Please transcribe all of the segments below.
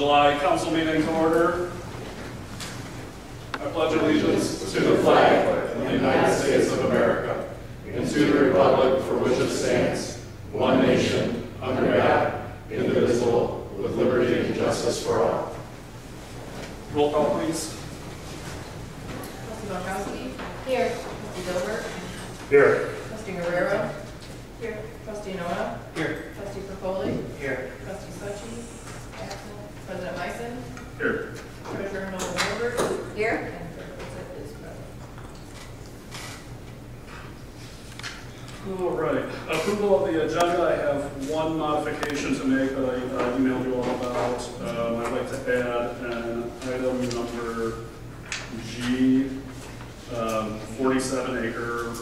July council meeting to order. I pledge allegiance to the flag of the United States of America and to the republic for which it stands, one nation, under God, indivisible, with liberty and justice for all. Roll call, please. Trustee Bonkowski? Here. Trustee Dilbert? Here. Trustee Guerrero? Here. Trustee Noah? Here. Trustee Perpoli? Here. Trustee Succi? Absent. President Myson? Here. Treasurer Noah Dilbert? Here. And Clerk Wissett is present. All right. Approval of the agenda. I have one modification to make that I emailed you all about. I'd like to add an item number G, 47 acre,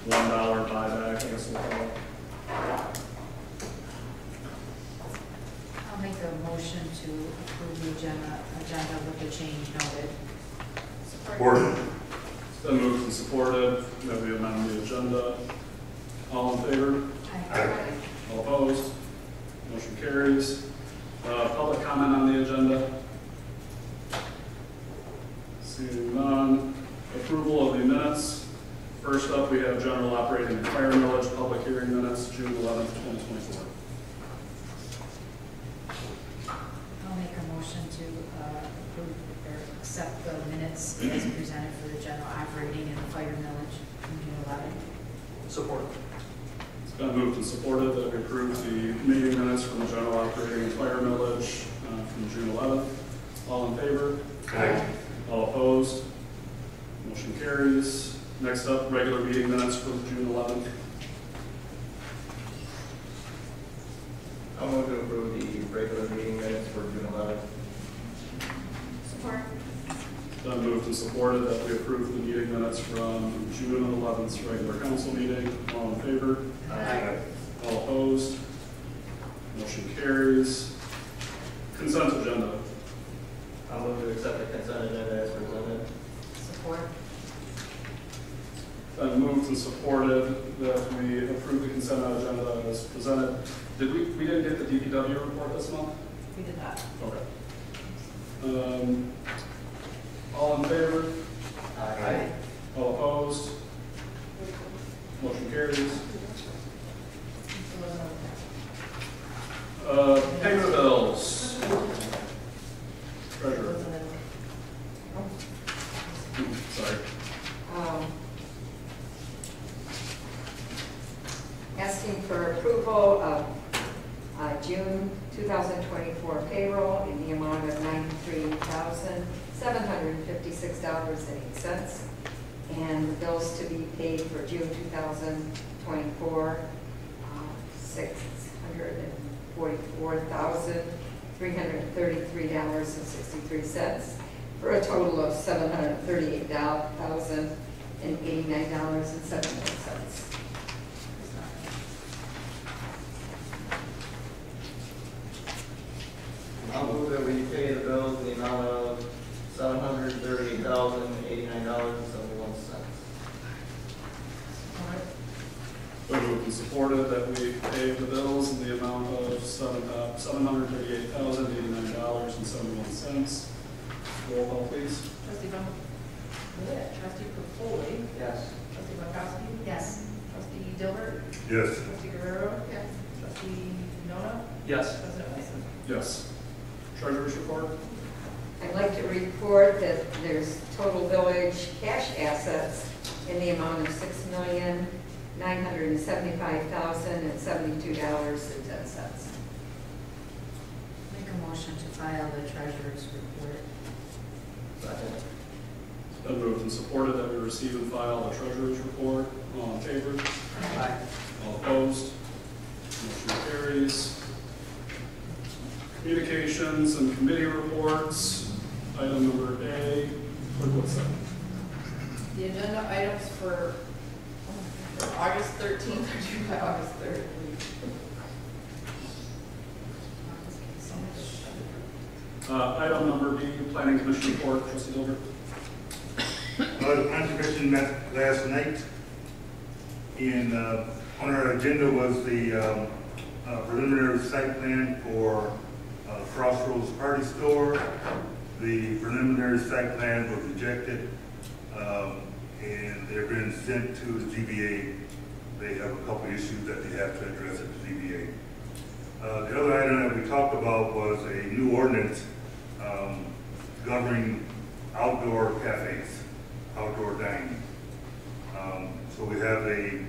$1 buyback, I guess we'll call it. I'll make a motion to approve the agenda with the change noted. Support. It's been moved and supported that we amend the agenda. All in favor? Aye. All opposed? Motion carries. Public comment on the agenda? Seeing none. Approval of the minutes. First up, we have general operating and fire millage public hearing minutes, June 11th, 2024. I'll make a motion to approve or accept the minutes as presented for the general operating and fire millage from June 11th. Support. It's been moved and supported that we approve the meeting minutes from the general operating and fire millage from June 11th. All in favor? Aye. All opposed? Motion carries. Next up, regular meeting minutes for June 11th. I'll move to approve the regular meeting minutes for June 11th. Support. It's been moved and supported that we approve the meeting minutes from June 11th's regular council meeting. All in favor? Aye. All opposed? Motion carries. Consent agenda. I'll move to accept the consent agenda as presented. Support. Been moved and supported that we approve the consent agenda as presented. Did we didn't get the DPW report this month? We did not. Okay. All in favor? Aye. All opposed? Motion carries. Payment of bills. Treasurer. Sorry. Asking for approval of June 2024 payroll in the amount of $93,756.08, and the bills to be paid for June 2024, $644,333.63, for a total of $738,089.71. I'll move that we pay the bills in the amount of $738,089.71. Been moved and supported that we pay the bills in the amount of $738,089.71. Roll call, please. Trustee Trustee Perpoli? Yes. Trustee Bonkowski? Yes. Trustee Dilbert? Yes. Trustee Guerrero? Yes. Trustee Noah? Yes. President Myson? Yes. Treasurer's report. I'd like to report that there's total village cash assets in the amount of $6,975,072.10. Make a motion to file the treasurer's report. Second. It's been moved and supported that we receive and file the treasurer's report. All in favor? Aye. All opposed? Motion carries. Communications and committee reports. Item number A. Clerk Whitson. The agenda items for August 13th are due by August 3rd. Item number B, Planning Commission report. Trustee Dilbert. The Planning Commission met last night, and on our agenda was the preliminary site plan for Crossroads Party Store. The preliminary site plan was rejected, and they've been sent to the ZBA. They have a couple of issues that they have to address at the ZBA. The other item that we talked about was a new ordinance governing outdoor cafes, outdoor dining. So we have a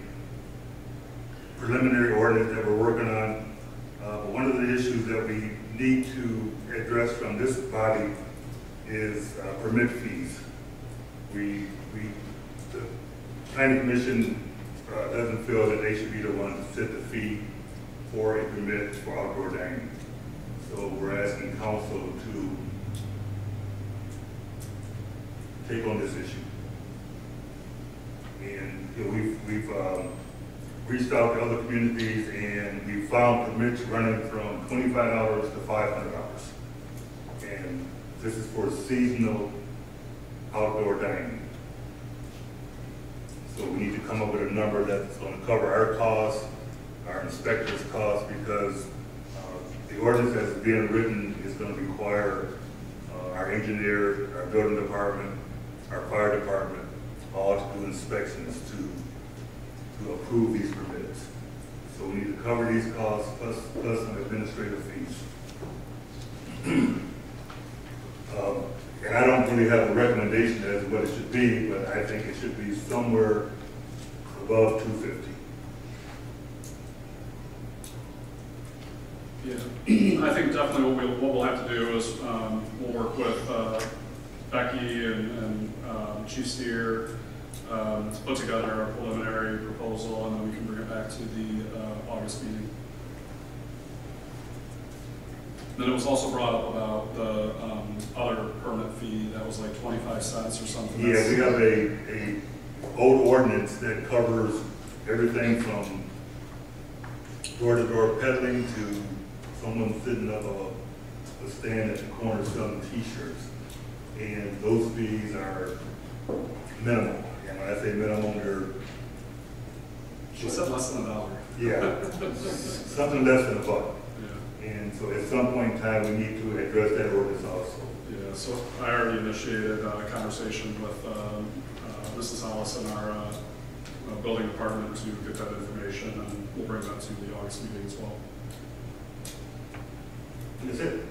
preliminary ordinance that we're working on. But one of the issues that we need to address from this body is permit fees. The planning commission doesn't feel that they should be the one to set the fee for a permit for outdoor dining. So we're asking council to take on this issue. And you know, we've reached out to other communities, and we found permits running from $25 to $500. And this is for seasonal outdoor dining. So we need to come up with a number that's going to cover our costs, our inspectors' costs, because the ordinance as it's being written is going to require our engineer, our building department, our fire department, all to do inspections to approve these permits. So we need to cover these costs plus some administrative fees. And I don't really have a recommendation as to what it should be, but I think it should be somewhere above $250. Yeah, I think definitely what we'll have to do is we'll work with Becky and Chief Steer to put together a preliminary proposal, and then we can bring it back to the August meeting. Then it was also brought up about the other permit fee that was like 25 cents or something. Yeah, we have a old ordinance that covers everything from door-to-door peddling to someone sitting up a stand at the corner selling T-shirts. And those fees are minimal. And when I say minimal, they're... She said less than $1. Yeah, something less than $1. Yeah. And so at some point in time, we need to address that ordinance also. Yeah, so I already initiated a conversation with Mrs. Hollis and our building department to get that information, and we'll bring that to the August meeting as well. And that's it.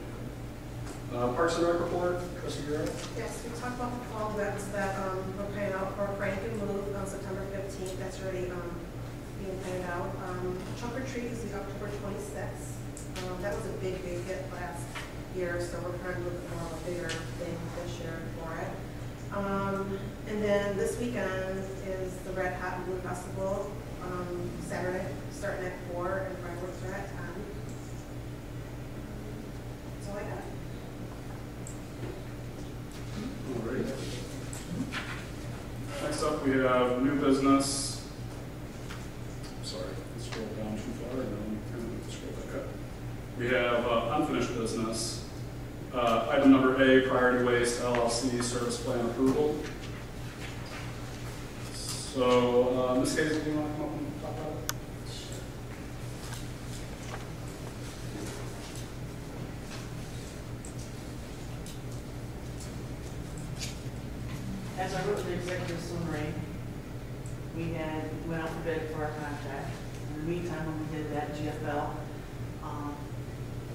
Parks and Rec report, Trustee Guerrero? Yes, we talked about the fall events that we're paying out for Frank and Move on September 15th. That's already being paid out. Trunk or Treat is the October 26th. That was a big hit last year, so we're trying to look at more of a bigger thing this year for it. And then this weekend is the Red Hot and Blue Festival, Saturday, starting at 4 and fireworks are at 10. That's all I got. All right. Next up, we have new business. Sorry, I scrolled down too far, and then I'm going to scroll back up. We have unfinished business. Item number A, Priority Waste LLC service plan approval. So, Ms. Hazel, do you want to come up and talk about it? As I wrote the executive summary, we went out for bid for our contract. In the meantime, when we did that, GFL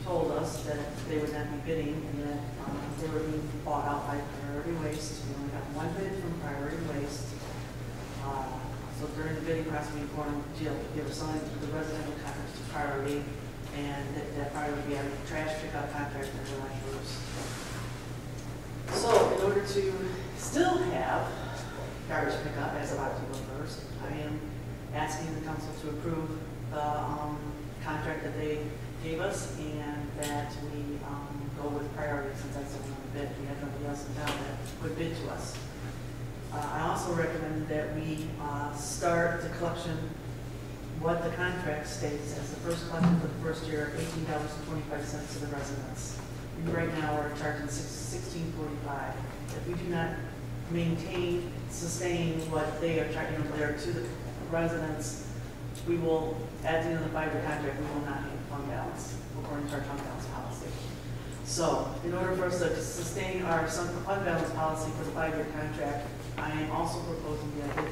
told us that they would not be bidding and that they were being bought out by Priority Waste. We only got one bid from Priority Waste. So during the bidding process, we informed GFL to give us the residential contracts to Priority, and that Priority would be a trash pickup contract for their roofs. So in order to still have garbage pickup as of October 1st, I am asking the council to approve the contract that they gave us, and that we go with Priority since that's the one we bid. We had nobody else in town that would bid to us. I also recommend that we start the collection, what the contract states as the first collection for the first year, $18.25 to the residents. And right now we're charging $16.45. If we do not maintain, sustain what they are charging there to the residents, we will, at the end of the 5-year contract, we will not have fund balance according to our fund balance policy. So, in order for us to sustain our fund balance policy for the 5-year contract, I am also proposing that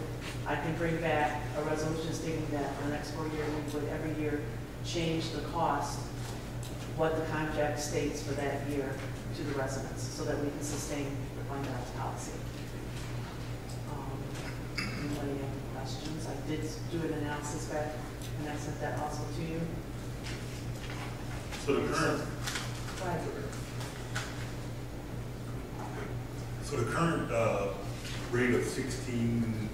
I can bring back a resolution stating that for the next 4 years, we would every year change the cost, what the contract states for that year to the residents, so that we can sustain the fund balance policy. Anybody have any questions? I did do an analysis back, and I sent that also to you. So the current, Go ahead. so the current rate of 16,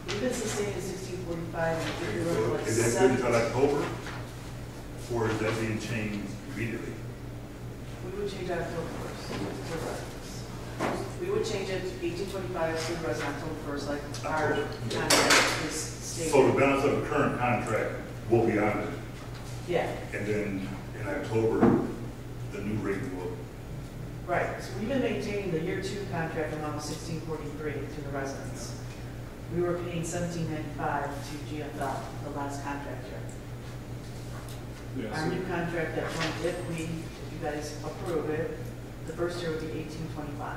We've been sustaining 1645, and if you're like is that good until 7, October? Or is that being changed immediately? we would change October 1st. for residents. We would change it to 1825 to the resident October 1st, like our October. contract is stated. So the balance of the current contract will be on it, Yeah, and then in October, the new rate will. right. So we've been maintaining the year 2 contract amount of 1643 to the residents. We were paying 1795 to GFL, the last contract year. Yeah, Our so- new contract that went, if you guys approve it, the first year would be 1825.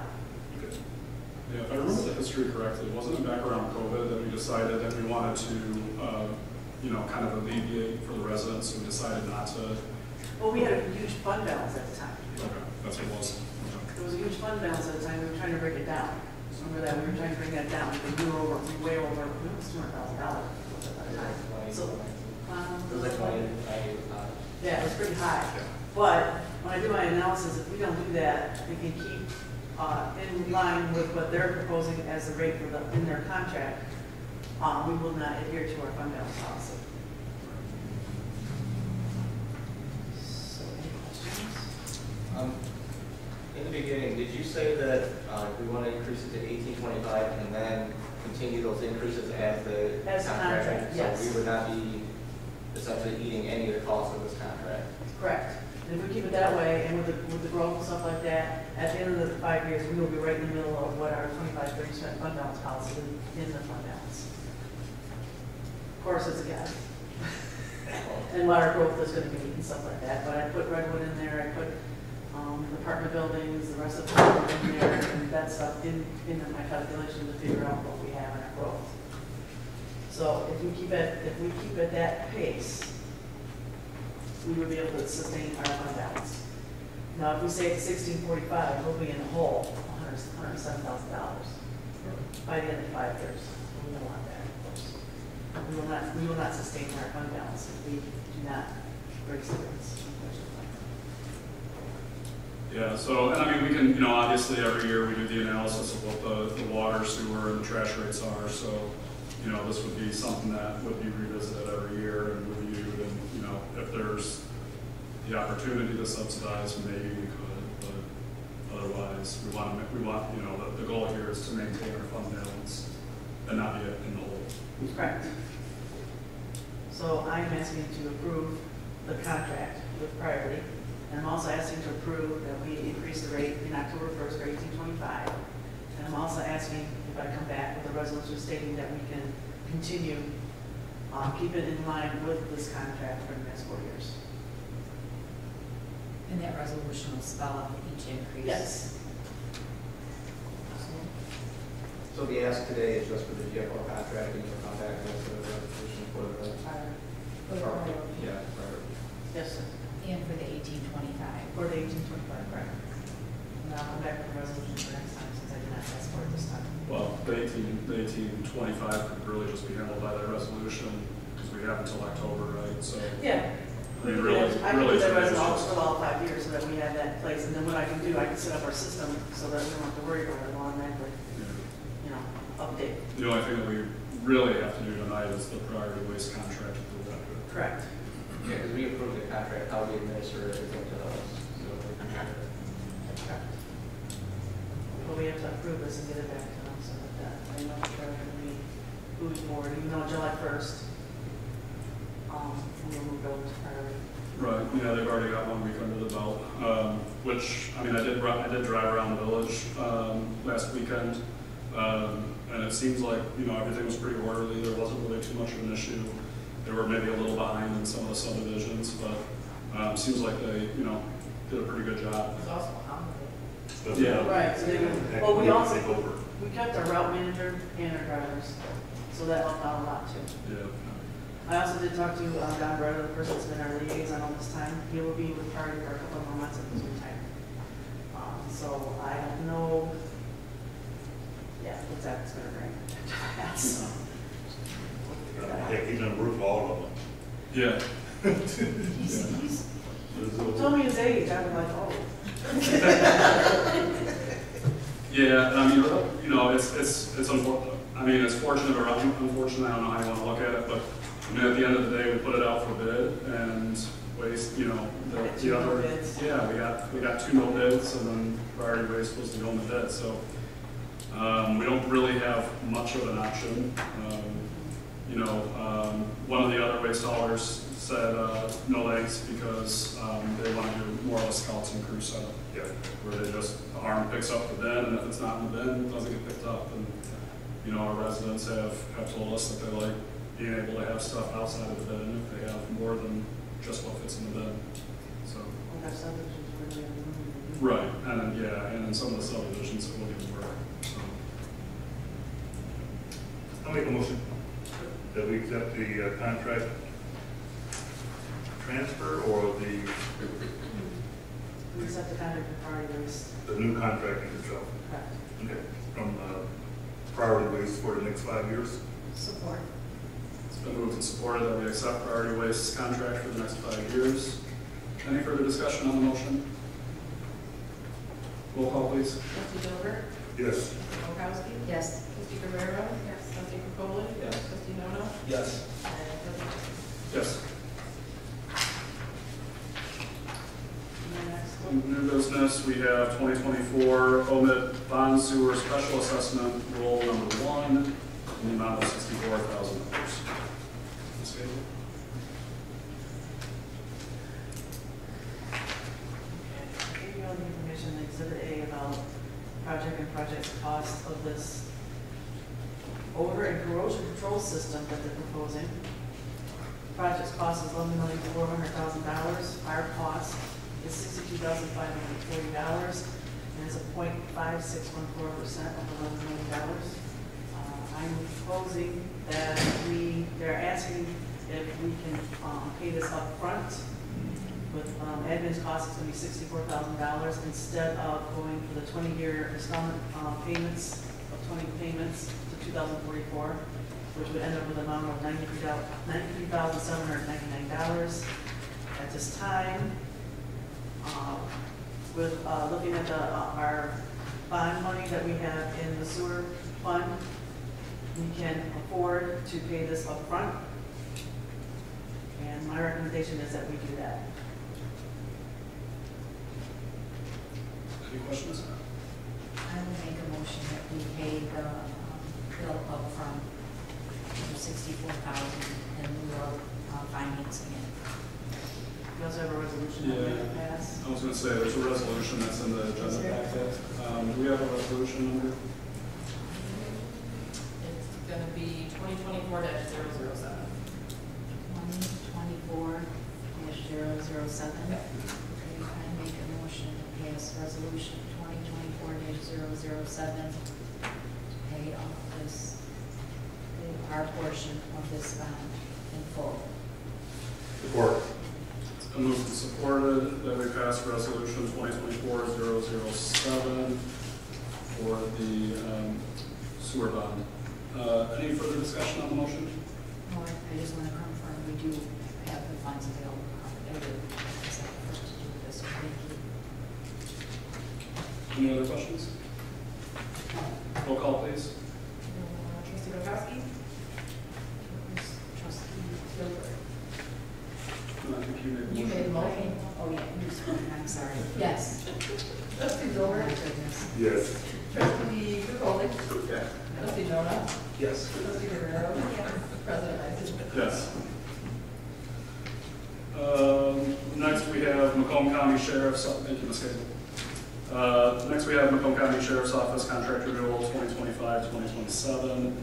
Yeah, if I remember the history correctly, wasn't it back around COVID that we decided that we wanted to, kind of alleviate for the residents, so we decided not to? Well, we had a huge fund balance at the time. Okay, that's what it was. There was a huge fund balance at the time, we were trying to break it down. Remember that, we were trying to bring that down, because we were way over, it was $200,000 at the time. So, It was like 20, yeah, it was pretty high. But when I do my analysis, if we don't do that, we can keep in line with what they're proposing as the rate for in their contract, we will not adhere to our fund balance policy. So, any questions? In the beginning, did you say that we want to increase it to 1825 and then continue those increases as the As contract, yes. So we would not be essentially eating any of the costs of this contract? Correct. And if we keep it that way, and with the growth and stuff like that, at the end of the 5 years, we will be right in the middle of what our 25-30% fund balance policy is in the fund balance. Of course, it's a guess. And what our growth is going to be and stuff like that. But I put Redwood in there, I put apartment buildings, the rest of the in there, and that stuff in my calculation to figure out what we have in our growth. So if we keep it that pace, we would be able to sustain our fund balance. Now, if we say it's 1645, we'll be in the hole, $107,000 by the end of 5 years. We don't want that, of course. We will not sustain our fund balance if we do not raise the rates. Yeah, so, and I mean, we can, obviously every year we do the analysis of what the water, sewer, and the trash rates are, so, this would be something that would be revisited every year and reviewed, and, if there's the opportunity to subsidize, maybe we could, but otherwise, we want, the goal here is to maintain our fund balance and not be in the hole. Correct. So I'm asking to approve the contract with priority. And I'm also asking to approve that we increase the rate in October 1st for 1825. And I'm also asking if I come back with a resolution stating that we can continue, keep it in line with this contract for the next 4 years. And that resolution will spell out each increase. Yes. So the ask today is just for the GFL contract, and you'll come back with the resolution for the. Yeah, right. Yes, sir. And for the 1825. For the 1825, right. And I'll come back with a resolution for next time since I did not ask for it this time. Well, the 1825 could really just be handled by that resolution, because we have until October, right, so. Yeah. I mean, really, I really put that today is as an just- for all 5 years so that we have that in place, and then what I can do, I can set up our system so that we don't have to worry about it automatically, Yeah. update. The only thing that we really have to do tonight is the priority waste contract. Correct. Yeah, because we approved the contract, how we administer everything to us. So we can have it. Correct. But we have to approve this and get it back to them so that they know that they're going to be moving forward, even though July 1st, we'll move over to priority. Right, yeah, they've already got 1 week under the belt, which, I mean, I did drive around the village last weekend, and it seems like, everything was pretty orderly. There wasn't really too much of an issue. They were maybe a little behind in some of the subdivisions, but seems like they, did a pretty good job. It's also a holiday. Yeah. Right, so they would, Heck, well, we can also, take over. we kept our route manager and our drivers, so that helped out a lot too. Yeah. I also did talk to Don Breda, the person that's been our liaison all this time. He will be with Priority for a couple more months and he's retired. So I don't know, yeah, what that's gonna bring. So, we'll figure that out. Heck, he's done work for all of them. Yeah. He's told me his age, I was like, oh. Yeah, I mean, you know, it's unfortunate. I mean, it's fortunate or unfortunate. I don't know how you want to look at it, but I mean, at the end of the day, we put it out for bid and waste. You know, the other. Yeah, we got 2 no bids, and then Priority Waste was the only bid. So we don't really have much of an option. You know, one of the other waste haulers said no thanks because they want to do more of a scouts and crew setup. Yeah. Where they just, the arm picks up the bin, and if it's not in the bin, it doesn't get picked up. And, you know, our residents have told us that they like being able to have stuff outside of the bin if they have more than just what fits in the bin. So. Well, our subdivisions were really moving. Right, and then, yeah, and in some of the subdivisions, it wouldn't even work, so. I'll make a motion that we accept the contract transfer or We just have to kind of Priority Waste. the new contract in itself. Correct. Okay, from Priority Waste for the next 5 years. Support. It's been moved and supported that we accept Priority Waste's contract for the next 5 years. Any further discussion on the motion? Roll call, please. Trustee Gilbert? Yes. Polkowski? Yes. Trustee Guerrero? Yes. Trustee Capoli? Yes. Trustee Nono? Yes. And President Yes. And then next one. New business, we have 2024 OMIT Bond Sewer Special Assessment Rule number 1 in the amount of $64,000. Ms. Gable? I gave you all the information in Exhibit A about project and project's cost of this odor and corrosion control system that they're proposing. Project's cost is $11,400,000. Our cost is $62,540, and it's a 0.5614% of $11 million. I'm proposing that they're asking if we can pay this up front. With admin's cost, it's going to be $64,000 instead of going for the 20-year installment payments of 20 payments to 2044, which would end up with an amount of $93,799 at this time. With looking at our bond money that we have in the sewer fund, we can afford to pay this up front. And my recommendation is that we do that. Any questions? I will make a motion that we pay the bill upfront for $64,000 in lieu of financing it. We also have a resolution that we have passed. I was going to say, there's a resolution that's in the agenda packet. Do we have a resolution number? It's going to be 2024-007. 2024-007. Okay, I make a motion to pass resolution 2024-007 to pay off this, our portion of this bond in full. Support. It's been moved and supported that we pass resolution 2024-007 for the sewer bond. Any further discussion on the motion? No, I just want to confirm we do have the funds available. I do. Is that the first to do this? Thank you. Any other questions? Roll call, please. Trustee Polkowski? Trustee Gilbert. I think you made the You motion. made the motion. Oh, yeah, you spoke, I'm sorry. Yes. Trustee Oh, Gilbert? my goodness. Yes. Trustee Capoli? Yeah. Trustee Nono? Yes. Trustee Guerrero? President Eisen? Yes. Next, we have Macomb County Sheriff's, thank you, Ms. Gable. Next, we have Macomb County Sheriff's Office contract renewal 2025-2027.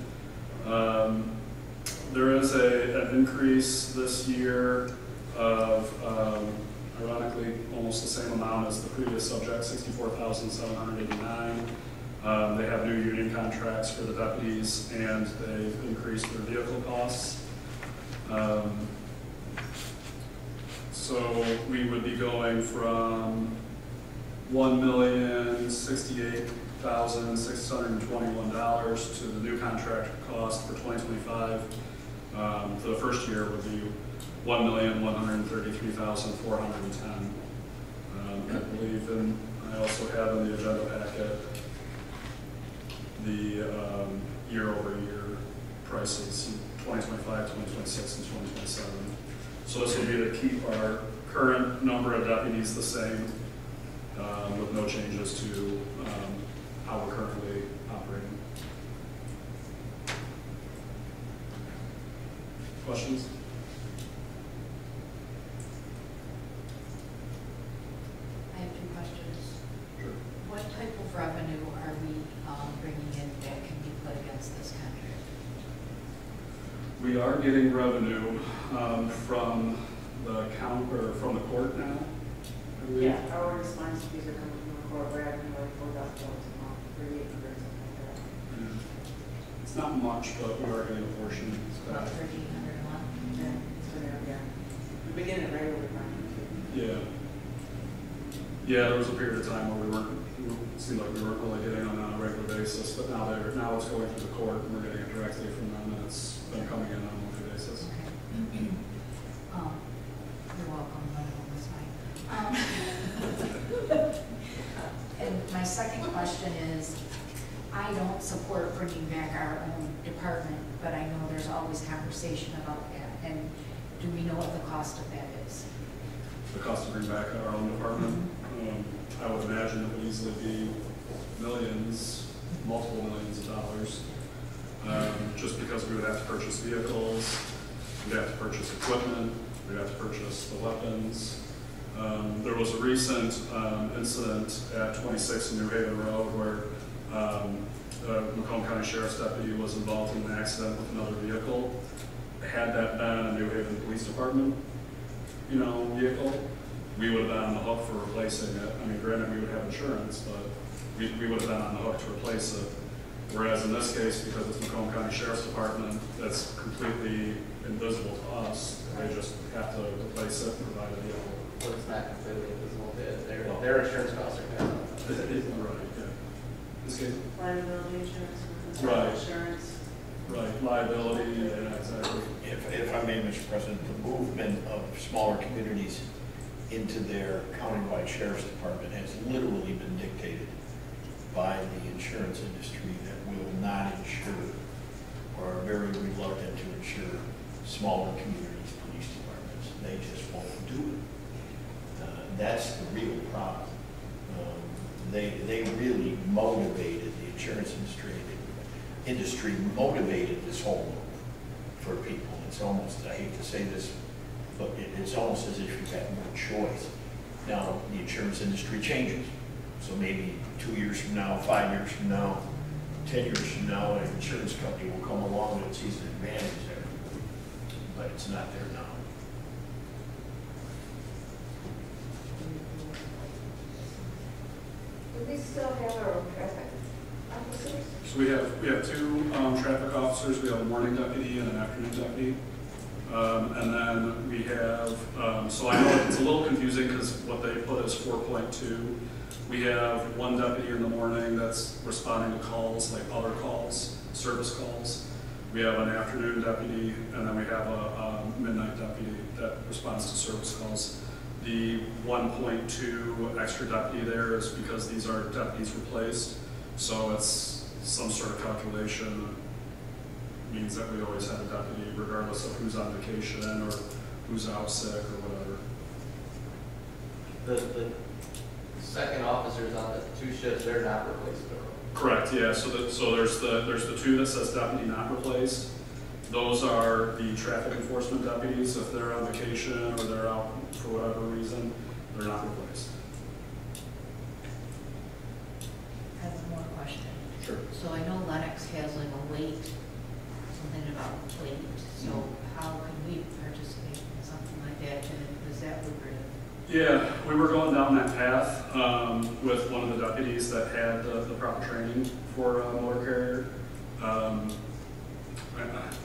There is an increase this year of ironically, almost the same amount as the previous subject, $64,789. They have new union contracts for the deputies, and they've increased their vehicle costs. So we would be going from $1,068,621 to the new contract cost for 2025. For the first year would be $1,133,410. I believe, and I also have in the agenda packet the year-over-year prices, 2025, 2026, and 2027. So this would be to keep our current number of deputies the same, with no changes to how we're currently operating. Questions? I have 2 questions. Sure. What type of revenue are we bringing in that can be put against this contract? We are getting revenue from the from the court now. I believe. Yeah, our response fees are coming from the court, we're having like $4,000 a month, $3,800, something like that. Yeah. It's not much, but we are getting a portion. About $1,300 a month. Yeah, it's been, yeah. We begin it right over time. Yeah. Yeah, there was a period of time where it seemed like we weren't really getting on a regular basis, but now it's going through the court and we're getting it directly from them, and it's been coming in on a monthly basis. Okay. You're welcome, but that's fine. And my second question is, I don't support bringing back our own department, but I know there's always conversation about that. And do we know what the cost of that is? The cost to bring back our own department, I would imagine it would easily be millions, multiple millions of dollars. Just because we would have to purchase vehicles, we'd have to purchase equipment, we'd have to purchase the weapons. There was a recent incident at 26 in New Haven Road where the Macomb County Sheriff's deputy was involved in an accident with another vehicle. Had that been a New Haven Police Department, vehicle, we would have been on the hook for replacing it. I mean, granted, we would have insurance, but we would have been on the hook to replace it. Whereas in this case, because it's Macomb County Sheriff's Department, that's completely invisible to us. They just have to replace it and provide a vehicle. Well, it's not completely invisible, their insurance costs are passed on. Right, yeah. This case? Liability insurance, Right. insurance. Right, liability, yeah, exactly. If I may, Mr. President, the movement of smaller communities into their countywide sheriff's department has literally been dictated by the insurance industry that will not insure or are very reluctant to insure smaller communities' police departments. They just won't do it. That's the real problem. They really motivated the insurance industry motivated this whole move for people. It's almost, I hate to say this, but it's almost as if you've got no choice. Now, the insurance industry changes. So maybe 2 years from now, 5 years from now, 10 years from now, an insurance company will come along and sees an advantage there. But it's not there now. Do we still have our own traffic officers? So we have 2 traffic officers. We have a morning deputy and an afternoon deputy. And then we have, so I know it's a little confusing because what they put is 4.2. We have 1 deputy in the morning that's responding to calls, like other calls, service calls. We have an afternoon deputy, and then we have a midnight deputy that responds to service calls. The 1.2 extra deputy there is because these are deputies replaced. So it's some sort of calculation means that we always have a deputy regardless of who's on vacation or who's out sick or whatever. The second officers on the 2 shifts, they're not replaceable. Correct, yeah, so there's the 2 that says deputy not replaced. Those are the traffic enforcement deputies. If they're on vacation or they're out for whatever reason, they're not replaced. I have one more question. Sure. So I know Lennox has like a weight, something about weight. So how can we participate in something like that? And is that lucrative? Yeah, we were going down that path with one of the deputies that had the proper training for a motor carrier. I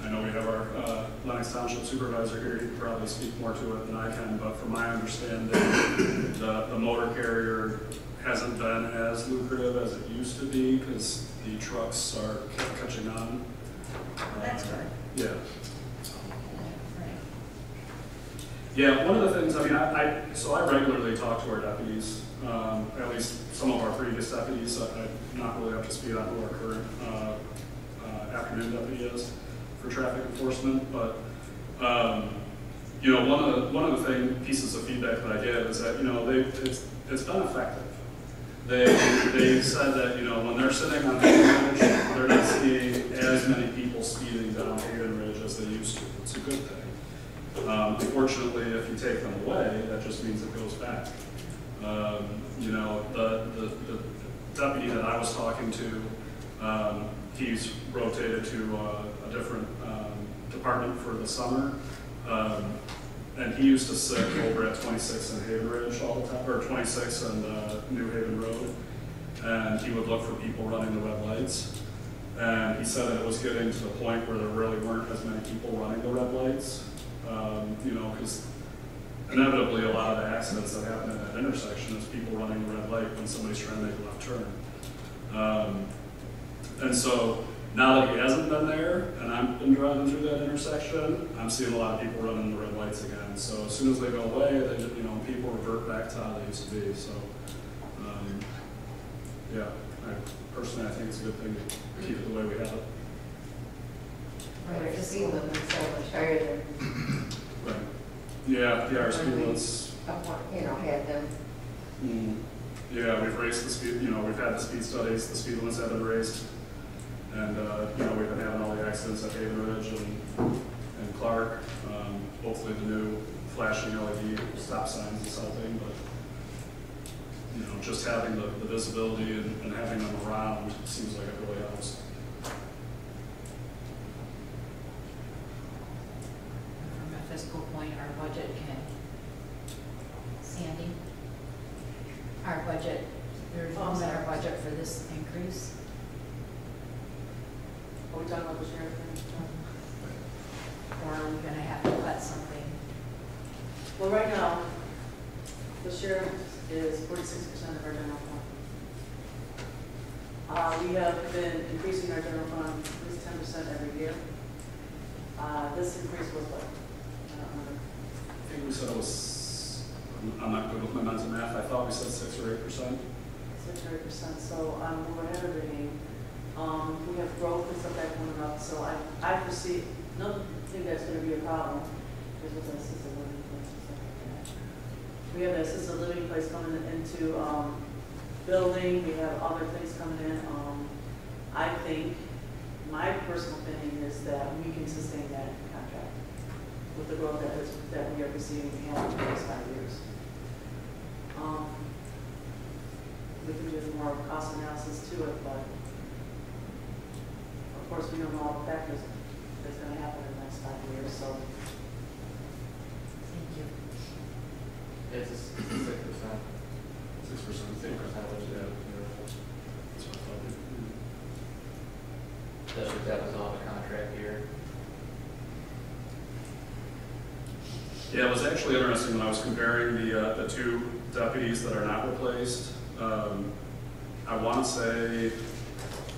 know we have our Lennox Township Supervisor here, he could probably speak more to it than I can, but from my understanding, the motor carrier hasn't been as lucrative as it used to be because the trucks are catching on. That's good. Yeah. Right. Yeah, one of the things, I mean, so I regularly talk to our deputies, at least some of our previous deputies. I'm not really up to speed on who our current afternoon deputy is for traffic enforcement, but you know, one of the pieces of feedback that I get is that, you know, it's been effective. They said that, you know, when they're sitting on Hayden Ridge, they're not seeing as many people speeding down Hayden Ridge as they used to. It's a good thing. Unfortunately, if you take them away, that just means it goes back. You know, the deputy that I was talking to, he's rotated to a different department for the summer. And he used to sit over at 26 and Haven Ridge all the time, or 26 and New Haven Road, and he would look for people running the red lights. And he said that it was getting to the point where there really weren't as many people running the red lights, you know, because inevitably a lot of the accidents that happen at that intersection is people running the red light when somebody's trying to make a left turn. And so now that he hasn't been there, and I've been driving through that intersection, I'm seeing a lot of people running the red lights again. So as soon as they go away, they, you know, people revert back to how they used to be. So, yeah, personally, I think it's a good thing to keep it the way we have it. Right, the speed limit's so much higher than, Right. Yeah, our speed limits. you know, had them. Yeah, we've raised the speed. You know, we've had the speed studies. The speed limits have been raised. And, you know, we've been having all the accidents at Haven Ridge and Clark. Hopefully the new flashing LED stop signs is helping, but, you know, just having the visibility and having them around seems like it really helps. From a fiscal point, our budget can, Sandy, our budget, there's room in our budget for this increase. Are we talking about the sheriff? Or are we gonna have to cut something? Well, right now, the sheriff is 46% of our general fund. We have been increasing our general fund at least 10% every year. This increase was what? I don't remember. I think we said it was, I'm not good with my mental math, I thought we said 6 or 8%. 6 or 8%, so we're ahead of the game. We have growth and stuff that coming up, so I foresee, don't think that's gonna be a problem. There's what's an assisted living place and stuff like that. We have an assisted living place coming into, building, we have other things coming in. I think, my personal opinion is that we can sustain that contract with the growth that we are receiving in the next 5 years. We can do more cost analysis to it, but of course, we don't know all the factors that's going to happen in the next 5 years, so. Thank you. It's 6%. 6%. 6%. Yeah. That's what I thought. That's what that was on the contract year. Yeah, it was actually interesting when I was comparing the two deputies that are not replaced. I want to say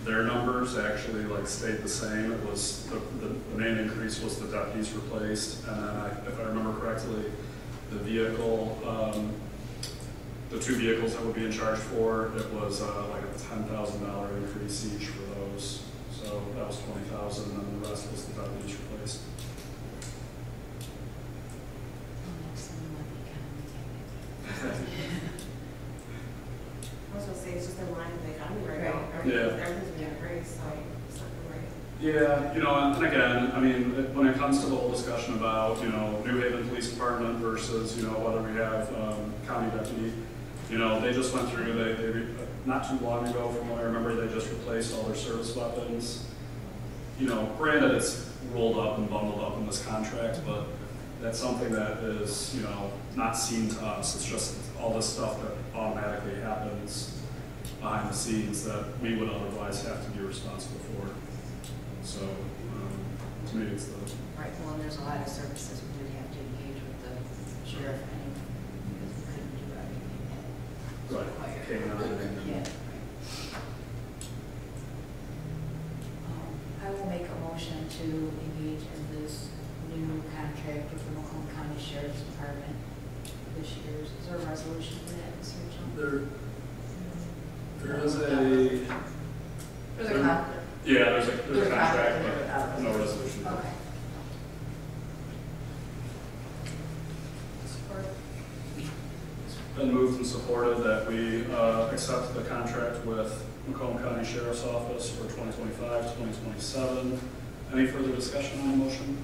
their numbers actually like stayed the same. It was the main increase was the deputies replaced, and then if I remember correctly, the vehicle, the two vehicles that were being charged for, it was like a $10,000 increase each for those. So that was $20,000, and then the rest was the deputies replaced. I was gonna say, it's just in line with the economy right now. Yeah. Everything's being raised, so it's not right. Yeah, you know, and again, I mean, when it comes to the whole discussion about, you know, New Haven Police Department versus, you know, whether we have county deputy, you know, they just went through, not too long ago, from what I remember, they just replaced all their service weapons. You know, granted, it's rolled up and bundled up in this contract, but that's something that is, you know, not seen to us. It's just all this stuff that automatically happens behind the scenes that we would otherwise have to be responsible for. So, to me, it's the, Right, well, and there's a lot of services we would have to engage with the sheriff anyway, because we couldn't do everything that was right, required. K9. Yeah. I will make a motion to engage in this new contract with the Macomb County Sheriff's Department this year. Is there a resolution for that, Mr. Jones? There is a, There's a contract. yeah, there's a contract, contract, but no resolution. Okay. Support. Been moved and supported that we accept the contract with Macomb County Sheriff's Office for 2025 to 2027. Any further discussion on the motion?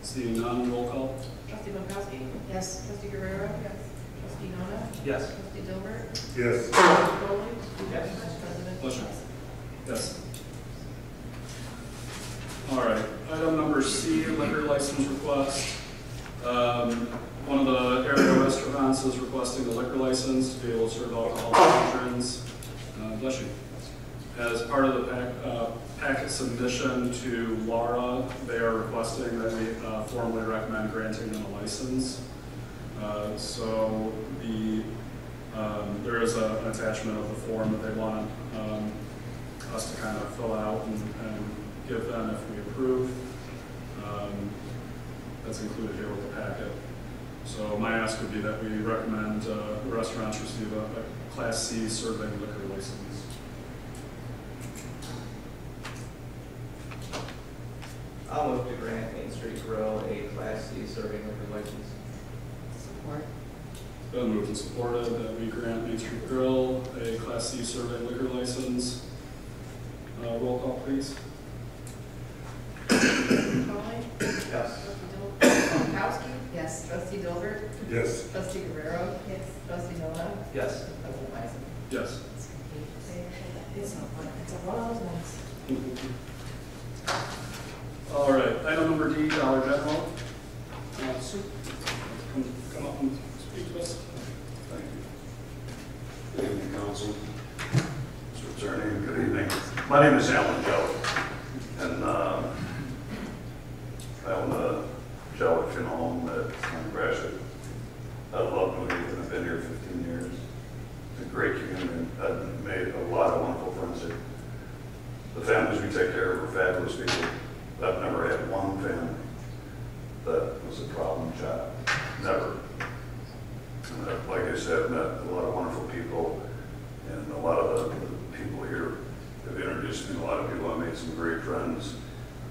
Seeing none, roll call. Trustee Pankowski? Yes. Trustee Guerrero? Yes. Trustee Nona? Yes. Trustee Dilbert? Yes. Trustee Foley? Yes. Vice President? Bless you. Yes. All right, item number C, liquor license request. One of the area restaurants is requesting a liquor license to be able to serve alcohol to patrons. Bless you. As part of the packet submission to Laura, they are requesting that we formally recommend granting them a license. So there is an attachment of the form that they want us to kind of fill out and give them if we approve. That's included here with the packet. So my ask would be that we recommend the restaurants receive a Class C serving liquor license. I'll move to grant Main Street Grill a Class C serving liquor license. Support. Been moved and supported that we grant Main Street Grill a Class C serving liquor license. Roll call, please. Trustee Foley? Yes. Trustee Pankowski? Yes. Trustee Dilbert? Yes. Trustee Guerrero? Yes. Trustee Nona? Yes. President Weiss? Yes. It's a one of those ones. All right, item number D, Dollar General. Sue, come up and speak to us. Thank you. Good evening, Council. Mr. Attorney, good evening. My name is Alan Jellick, and I own a Jellick funeral home at Gratiot. I love New Haven. I've been here 15 years. It's a great community. I've made a lot of wonderful friends here. The families we take care of are fabulous people. I've never had one family that was a problem child. Never. And like I said, I've met a lot of wonderful people, and a lot of the people here have introduced me to a lot of people. I've made some great friends.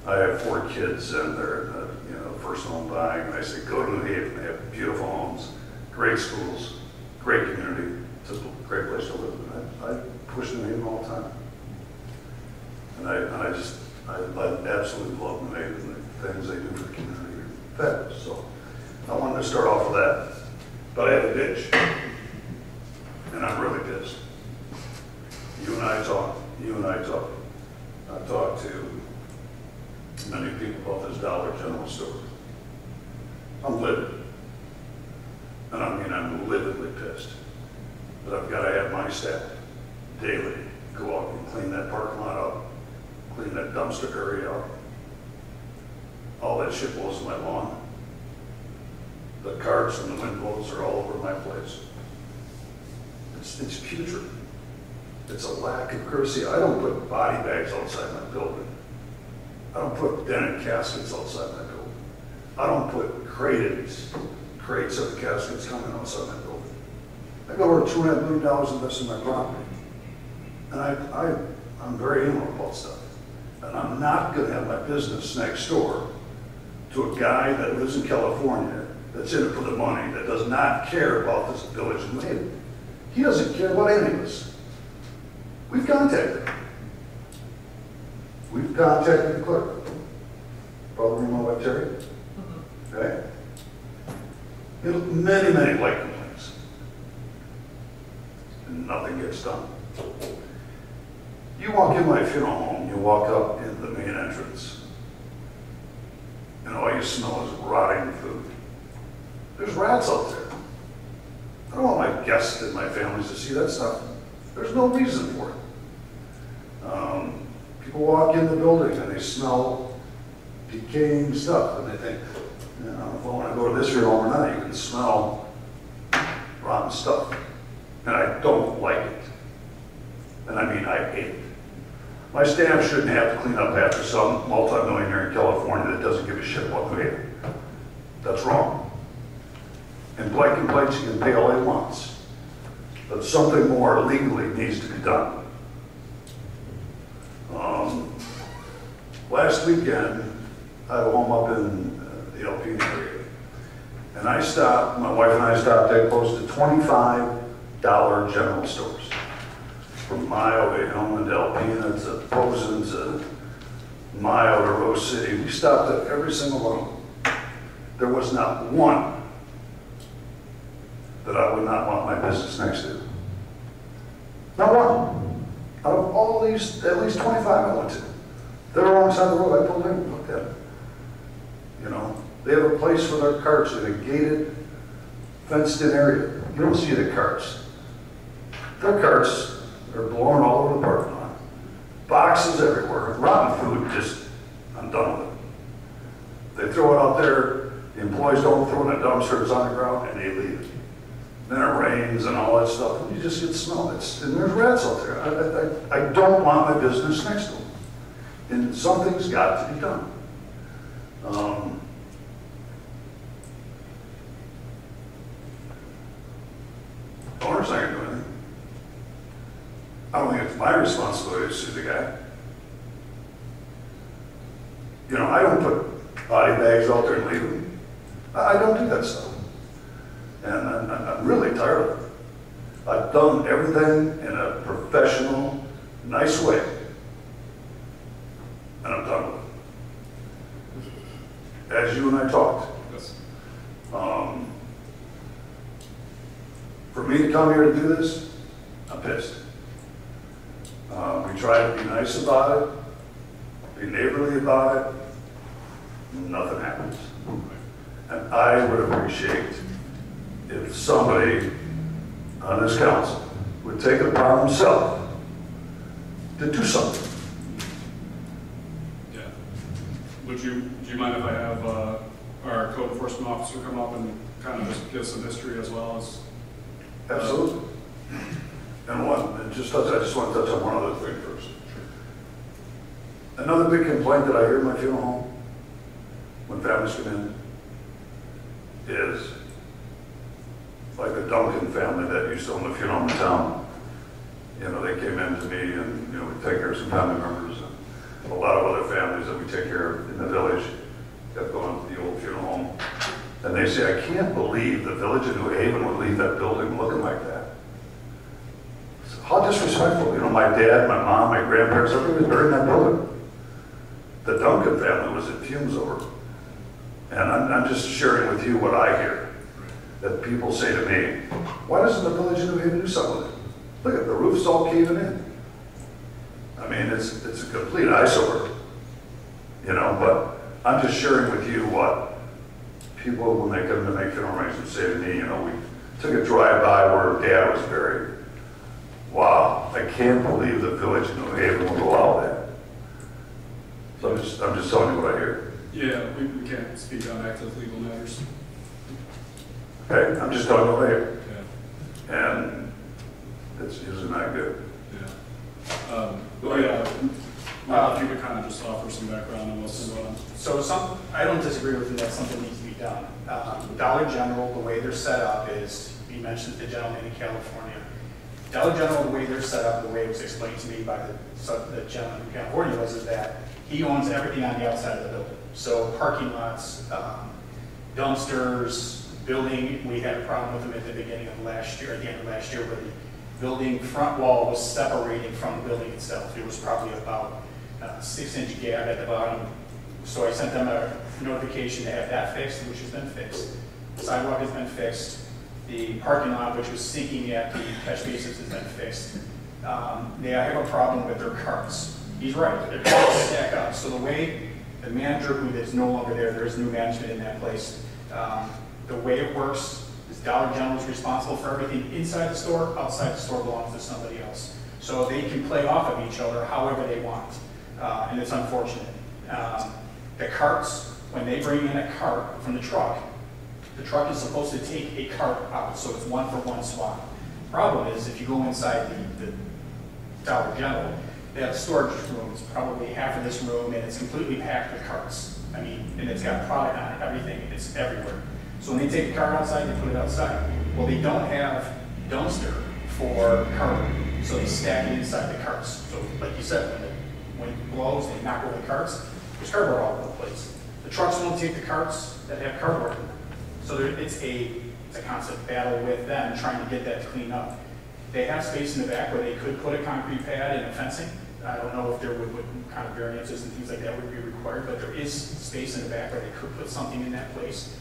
I have 4 kids, and they're in the first home buying. And I say, go to New Haven. They have beautiful homes, great schools, great community. It's a great place to live. And I push New Haven all the time. And I absolutely love New Haven. The things they do for the community are fabulous. So I wanted to start off with that. But I have a bitch, and I'm really pissed. You and I talk. I've talked to many people about this Dollar General store. I'm livid. And I mean, I'm lividly pissed. But I've got to have my staff daily go out and clean that parking lot up, clean that dumpster area up. All that shit blows in my lawn. The carts and the wind blows are all over my place. It's putrid. It's a lack of courtesy. I don't put body bags outside my building. I don't put dented caskets outside my building. I don't put crates of caskets coming outside my building. I got over $2.5 million invested in my property. And I'm very anal about stuff. And I'm not going to have my business next door to a guy that lives in California that's in it for the money, that does not care about this village in New Haven. He doesn't care about any of us. We've contacted him. We've contacted the clerk. Probably my wife Terry. Okay? Many, many light complaints. And nothing gets done. You walk in my funeral home, you walk up in the main entrance, and and all you smell is rotting food. There's rats out there. I don't want my guests and my families to see that stuff. There's no reason for it. People walk in the building and they smell decaying stuff, and they think, you know, if I want to go to this room overnight, you can smell rotten stuff. And I don't like it. And I mean, I hate it. My staff shouldn't have to clean up after some multimillionaire in California that doesn't give a shit what we ate. That's wrong. And blank complaints you can pay all he wants. But something more legally needs to be done. Last weekend, I was home up in the Alpena area. And my wife and I stopped at close to $25 general stores. From Mayo to Hillman to Alpena to Posen to Mayo to Rose City. We stopped at every single one of them. There was not one that I would not want my business next to. Not one. Out of all these, at least 25 I went to. They're alongside the road. I pulled in and looked at them. You know, they have a place for their carts in a gated, fenced-in area. You don't see the carts. Their carts are blown all over the parking lot. Boxes everywhere. Rotten food, I'm done with it. They throw it out there. The employees don't throw it in a dumpster. It's on the ground, and they leave it. Then it rains and all that stuff, and you just get smell. And there's rats out there. I don't want my business next to them. And something's got to be done. The owner's not going to do anything. I don't think it's my responsibility to sue the guy. You know, I don't put body bags out there and leave them. I don't do that stuff. And I'm really tired of it. I've done everything in a professional, nice way. And I'm done with it. As you and I talked. Yes. For me to come here to do this, I'm pissed. We try to be nice about it, be neighborly about it, nothing happens. And I would appreciate if somebody on this council would take it upon himself to do something. Yeah. Do you mind if I have our code enforcement officer come up and kind of just give some history as well as? Absolutely. And I just want to touch on one other thing first. Another big complaint that I hear in my funeral home when families come in is like the Duncan family that used to own the funeral home in town. You know, they came in to me and, you know, we take care of some family members and a lot of other families that we take care of in the village have gone to the old funeral home. And they say, I can't believe the village of New Haven would leave that building looking like that. So how disrespectful. You know, my dad, my mom, my grandparents, everybody was buried in that building. The Duncan family was in fumes over it. And I'm just sharing with you what I hear. That people say to me, why doesn't the village of New Haven do something with it? Look at the roof's all caving in. I mean, it's a complete eyesore. You know, but I'm just sharing with you what people, when they come to make funeral arrangements, say to me, you know, we took a drive-by where Dad was buried. Wow, I can't believe the village of New Haven would allow that. So I'm just telling you what I hear. Yeah, we can't speak on active legal matters. Okay, I'm just telling you what I hear. Yeah. And it's usually not good. Yeah. If you could kind of just offer some background on what's going on. So I don't disagree with you that something needs to be done. Dollar General, the way they're set up is, you mentioned the gentleman in California. Dollar General, the way they're set up, the way it was explained to me by the gentleman in California was that he owns everything on the outside of the building. So parking lots, dumpsters, building, we had a problem with them at the beginning of last year, at the end of last year, where the building front wall was separating from the building itself. It was probably about 6-inch gap at the bottom. So I sent them a notification to have that fixed, which has been fixed. The sidewalk has been fixed. The parking lot, which was sinking at the catch basins, has been fixed. They have a problem with their carts. He's right, their carts stack up. So the way The manager who is no longer there is new management in that place. The way it works is Dollar General is responsible for everything inside the store. Outside the store belongs to somebody else. So they can play off of each other however they want, and it's unfortunate. The carts, when they bring in a cart from the truck is supposed to take a cart out, so it's 1-for-1 swap. Problem is, if you go inside the Dollar General, they have storage rooms, probably half of this room, and it's completely packed with carts. I mean, and it's got product on it, everything, it's everywhere. So when they take the cart outside, they put it outside. Well, they don't have dumpster for cardboard, so they stack it inside the carts. So like you said, when it blows, they knock over the carts, there's cardboard all over the place. The trucks won't take the carts that have cardboard in them. So it's a constant battle with them trying to get that to clean up. They have space in the back where they could put a concrete pad and a fencing. I don't know if there would, what kind of variances and things like that would be required, but there is space in the back where they could put something in that place.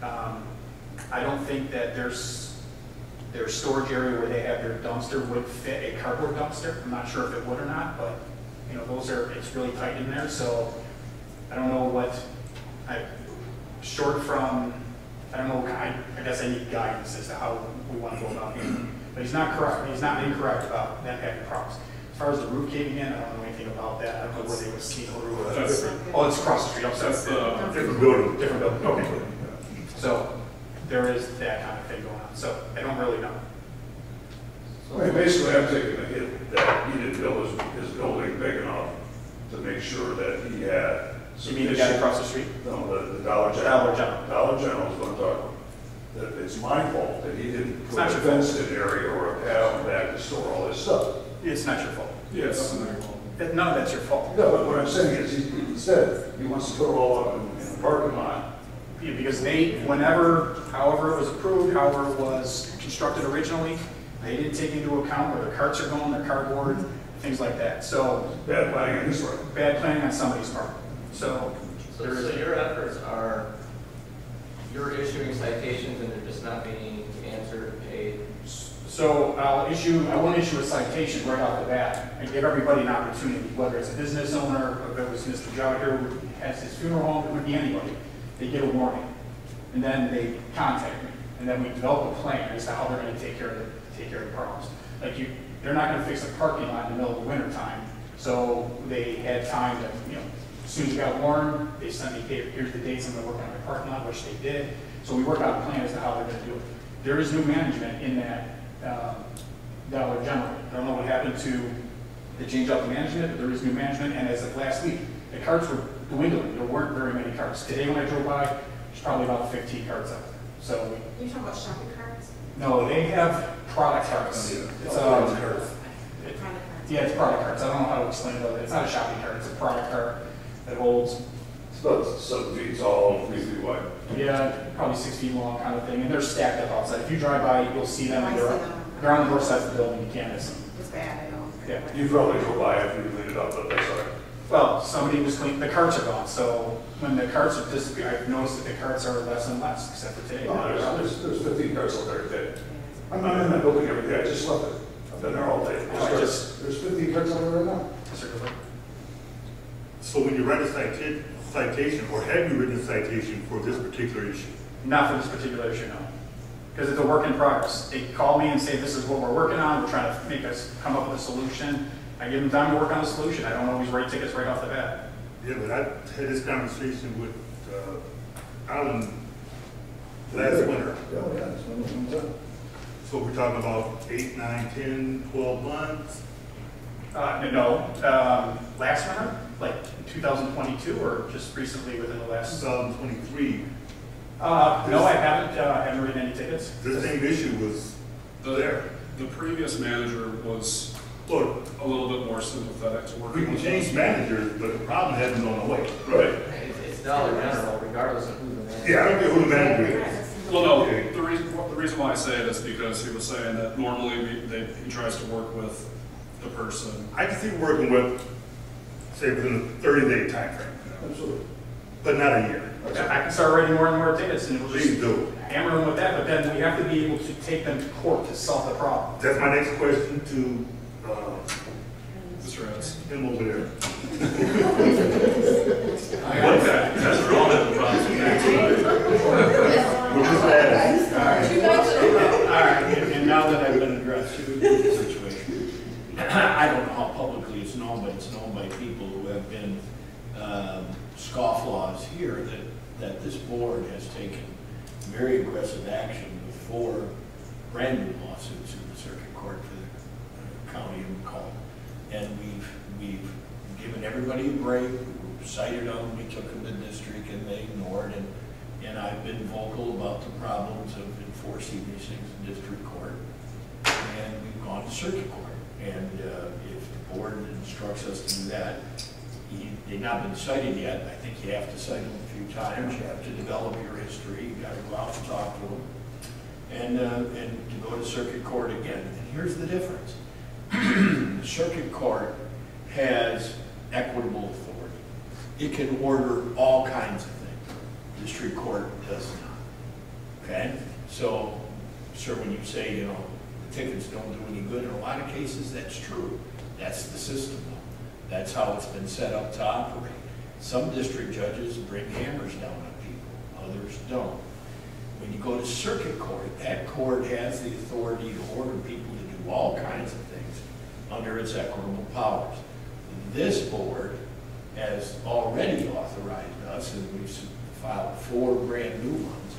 I don't think that their storage area where they have their dumpster would fit a cardboard dumpster. I'm not sure if it would or not, but you know, it's really tight in there. So I don't know what, short from, I don't know, I guess I need guidance as to how we want to go about it. But he's not correct. He's not incorrect about them having problems. As far as the roof caving in, I don't know anything about that. I don't know where they would see the roof. Oh, it's across the street. That's the Different building. Different building. Okay. So there is that kind of thing going on. So I don't really know. Well, basically, I'm taking a hit that he didn't build his building big enough to make sure that he had. You mean the guy across the street? No, the Dollar General. Dollar General. Dollar General is what I'm talking about. That it's my fault that he didn't It's put not a your fault. fenced-in area or a pad on the back to store all this stuff. It's not your fault. Yes. None of that's your fault. No, but what I'm saying is, he said he wants to put it all up in the parking lot. Yeah, because however it was approved, however it was constructed originally, they didn't take into account where their carts are going, their cardboard, things like that. So Bad planning on his part. bad planning on somebody's part. So So your efforts are, you're issuing citations and they're just not being answered, paid? So I won't issue a citation right off the bat and give everybody an opportunity, whether it's a business owner, or if it was Mr. Jogger who has his funeral home, it would be anybody. They get a warning, and then they contact me, and then we develop a plan as to how they're going to take care of the problems. Like they're not going to fix a parking lot in the middle of the winter time, so they had time to, as soon as it got warm, they sent me, hey, here's the dates I'm going to work on my parking lot, which they did. So we work out a plan as to how they're going to do it. There is new management in that Dollar General. I don't know what happened to the change up the management, but there is new management, and as of last week, the carts were dwindling. There weren't very many carts. Today when I drove by, there's probably about 15 carts out there. So You talking about shopping carts? no, they have product carts. It's Private carts? yeah, it's product carts. I don't know how to explain it, but it's not a shopping cart. It's a product cart that holds, It's about 7 feet tall, 3 feet wide. yeah, probably 6 feet long kind of thing, and they're stacked up outside. If you drive by, you'll see them. I see them. They're on the north side of the building. You can't miss them. It's bad, I know. Yeah. You probably go by after you clean it up, but that's all right. Well, somebody was cleaning, the carts are gone, so when the carts have disappeared, I've noticed that the carts are less and less, except for today. No, there's 15 cars out there today. I'm not in that building every day, I just left it. I've been there all day. There's 15 cars out there right now. So when you write a citation, or have you written a citation for this particular issue? Not for this particular issue, no. Because it's a work in progress. They call me and say, this is what we're working on, we're trying to make us come up with a solution. I give them time to work on the solution. I don't always write tickets right off the bat. Yeah, but I had this conversation with Alan last winter. Yeah, that's one of them. So we're talking about 8, 9, 10, 12 months? No, last winter, like 2022, or just recently within the last? 2023. No, I haven't written any tickets. The same issue was there. The previous manager was Look, a little bit more sympathetic to we working can with change us. managers, but the problem hasn't gone away. Right. It's Dollar General, regardless of who the manager is. Yeah, I don't care who the manager is. Well, no, the reason why I say it is because he was saying that normally he tries to work with the person. I can see working with, say, within a 30-day time frame, Absolutely. but not a year. I can start writing more and more tickets, and we'll Please just do. hammer them with that, but then we have to be able to take them to court to solve the problem. That's my next question to Mr. Reds. him over there. That's where all the problems Two nights in a row. All right, and now that I've been addressed to the situation, I don't know how publicly it's known, but it's known by people who have been scofflaws here that this board has taken very aggressive action with 4 brand new lawsuits in the circuit court for the county of Macomb. And we've given everybody a break, we cited them, we took them to district and they ignored, and I've been vocal about the problems of enforcing these things in district court. And we've gone to circuit court. And if the board instructs us to do that, they've not been cited yet. I think you have to cite them a few times. You have to develop your history. You've got to go out and talk to them. And to go to circuit court again. And here's the difference. The circuit court has equitable authority. It can order all kinds of things. District court does not. Okay? So, sir, when you say, you know, the tickets don't do any good, in a lot of cases that's true. That's the system. That's how it's been set up to operate. Some district judges bring hammers down on people. Others don't. When you go to circuit court, that court has the authority to order people to do all kinds of things under its equitable powers. This board has already authorized us, and we've filed 4 brand new ones,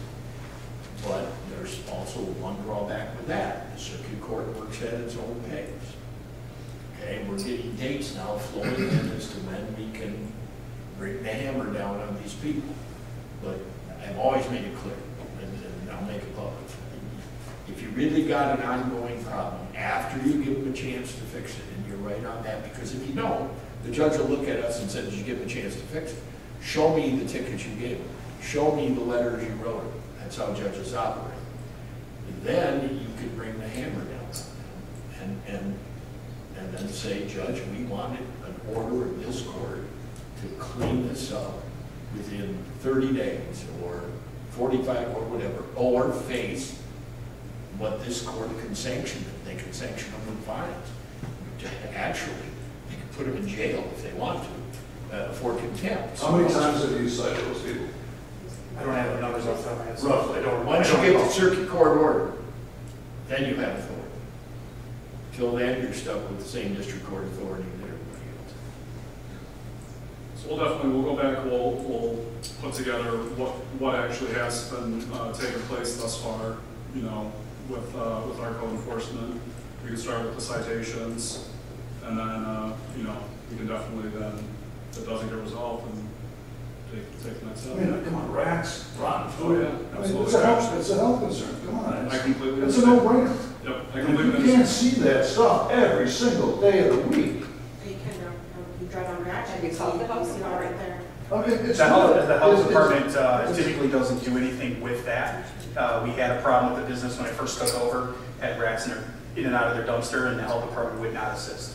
but there's also one drawback with that. The circuit court works at its own pace. Okay, we're getting dates now flowing in as to when we can bring the hammer down on these people. But I've always made it clear, and I'll make it public. If you really got an ongoing problem, after you give them a chance to fix it, and you're right on that, because if you don't, the judge will look at us and say, did you give them a chance to fix it? Show me the tickets you gave them. Show me the letters you wrote them. That's how judges operate. And then you can bring the hammer down on them and then say, Judge, we wanted an order of this court to clean this up within 30 days or 45 or whatever, or face what this court can sanction. They can sanction them with fines. Actually, they can put them in jail if they want to for contempt. How many times have you cited those people? I don't have the numbers off the top of my head. Roughly. Once you get the circuit court order, then you have authority. Till then, you're stuck with the same district court authority that everybody else. So we'll go back, we'll put together what actually has been taking place thus far, you know, with our code enforcement. We can start with the citations, and then, you know, we can definitely then, if it doesn't get resolved, and take the next step. I mean, come on, rats, rotten Oh, food. yeah, I mean, absolutely. it's a health concern, come on. I completely It's a understand. no-brainer. Yep, I And completely you can't understand. see that stuff every single day of the week. You can, you drive on Ratchet, Have you called the house you know, right there. Okay, it's. The health it's- department typically doesn't do anything with that. We had a problem with the business when I first took over, had rats in and out of their dumpster, and the health department would not assist.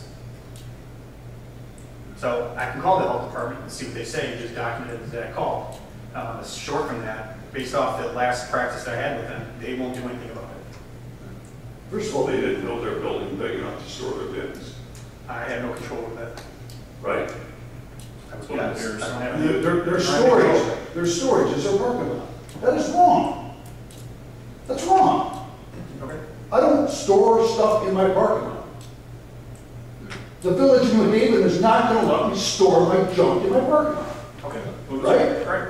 So I can call the health department and see what they say, and just document that call. Short from that, based off the last practice I had with them, they won't do anything about it. First of all, they didn't know their building big enough to store their bins, I have no control over that. right? I was Well, I don't have any. Their storage is their parking lot. That is wrong. That's wrong. Okay. I don't store stuff in my parking lot. The village of New Haven is not going to let me store my junk in my parking lot, Okay. right? Right.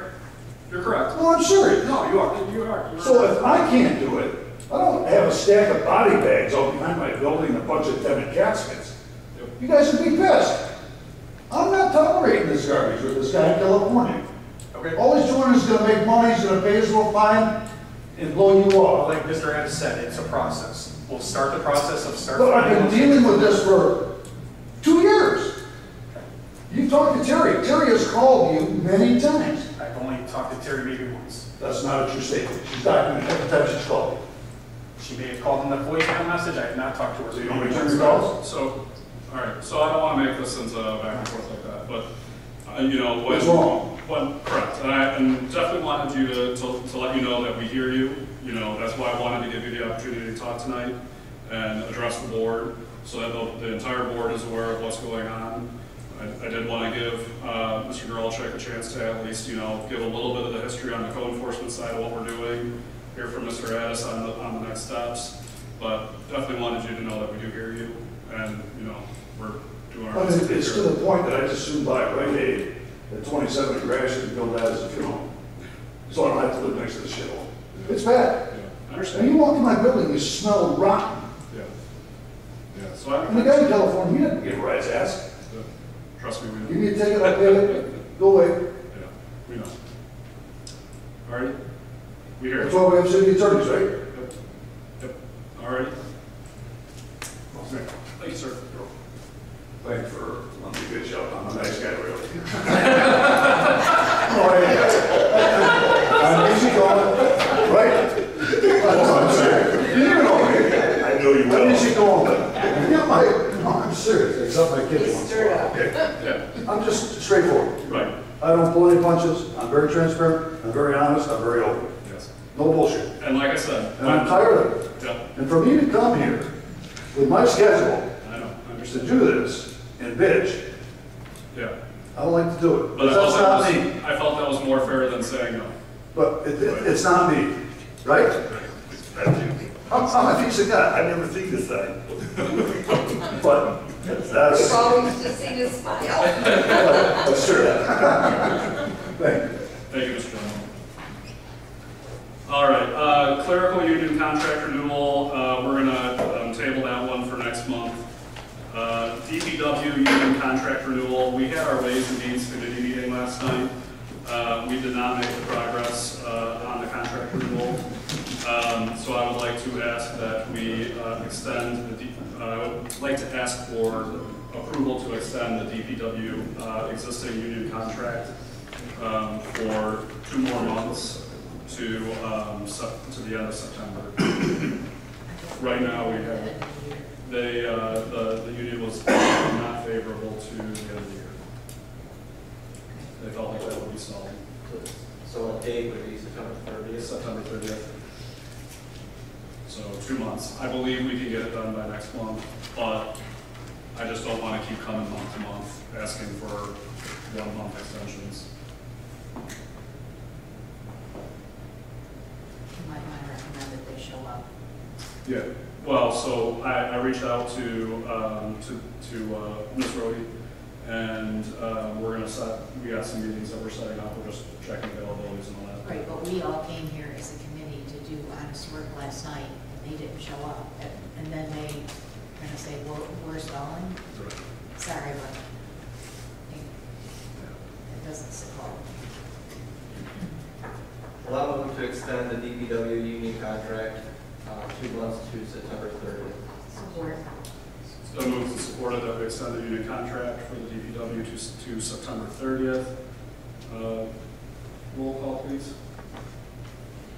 You're correct. No, I'm serious. No, you are. You are. So if I can't do it, I don't have a stack of body bags out behind my building and a bunch of dead caskets. Yep. You guys would be pissed. I'm not tolerating this garbage with this guy in California. Okay. All he's doing is gonna make money, he's gonna pay his little fine and blow you Well, off. like Mr. Adams said, it's a process. We'll start the process of But I've been dealing with this for 2 years. You talked to Terry. Terry has called you many times. I've only talked to Terry maybe once. That's not a true statement. She's documented every time she's called you. She may have called in the voicemail message. I have not talked to her. So you don't return your calls? So, all right, so I don't want to make this into a back and forth like that, but, you know, when. What's wrong? Correct, and I definitely wanted you to let you know that we hear you. You know, that's why I wanted to give you the opportunity to talk tonight and address the board, so that the entire board is aware of what's going on. I did want to give Mr. Geralchek a chance to at least, give a little bit of the history on the code enforcement side of what we're doing, hear from Mr. Addis on the next steps, but definitely wanted you to know that we do hear you, and, we're doing our best. It's to the point that I just soon buy a Rite Aid at 27 Grass and build that as a funeral. So I don't have to live next to the shithole. It's bad. Yeah, I And understand. you walk in my building, you smell rotten. Yeah. Yeah, so And the guy in California, he didn't get a rat's ass. trust me, we know. Give me a ticket, I'll pay it, go away. Yeah, we know. All right, we hear That's you. why we have city attorneys, right? Yep. Yep. All right. Thank you, sir. Thank you for letting me get you up. I'm a nice guy, really. Oh, yeah. I'm easy going, right? Oh, I'm serious. You know me. I know you I'm will. easy going. No, I'm serious, except my kids. once in a while, okay? Yeah, I'm just straightforward. right, I don't pull any punches. I'm very transparent. I'm very honest. I'm very open. yes. No bullshit. And like I said. And I'm tired of it. Yeah, And for me to come here with my schedule I know, I to understand. do this and bitch, Yeah. I don't like to do it. But I That's felt not that me. was, I felt that was more fair than saying no. But it's not me, right? That's you. I'm a piece of guy. I never seen this side. But We've that's always just seen his smile. that's true. Thank you. Thank you, Mr. Chairman. All right, clerical union contract renewal, we're gonna table that one for next month. DPW union contract renewal, we had our Ways and Means Committee meeting last night. We did not make the progress on the contract renewal. So I would like to ask that we extend I would like to ask for approval to extend the DPW existing union contract for 2 more months to the end of September. Right now, we have, the union was not favorable to the end of the year. They felt like that would be solid. So a date would be September 30th? September 30th. So 2 months. I believe we can get it done by next month, but I just don't want to keep coming month to month, asking for 1 month extensions. You might want to recommend that they show up. Yeah. Well, so I reached out to Ms. Rhodey, and we're gonna we got some meetings that we're setting up. We're just checking availabilities and all that. Right, but we all came here as a committee to do honest work last night, and they didn't show up. And then they kind of say, well, we're stalling. Right. Sorry, but it doesn't sit well. Allow them to extend the DPW union contract 2 months to September 30th. Support. So moved and supported that we extend the union contract for the DPW to September 30th. Roll call, please.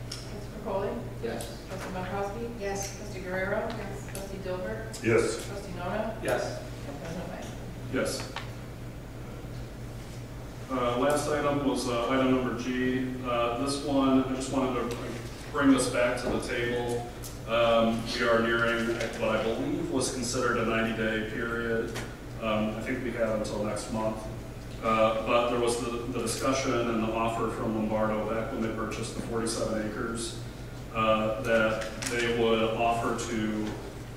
Trustee Foley? Yes. Trustee Mankowski? Yes. Trustee Guerrero? Yes. Trustee Dilbert? Yes. Trustee Nona? Yes. And President Beck? Yes. Last item was item number G. This one, I just wanted to bring this back to the table. We are nearing what I believe was considered a 90-day period. I think we have until next month. But there was the discussion and the offer from Lombardo back when they purchased the 47 acres that they would offer to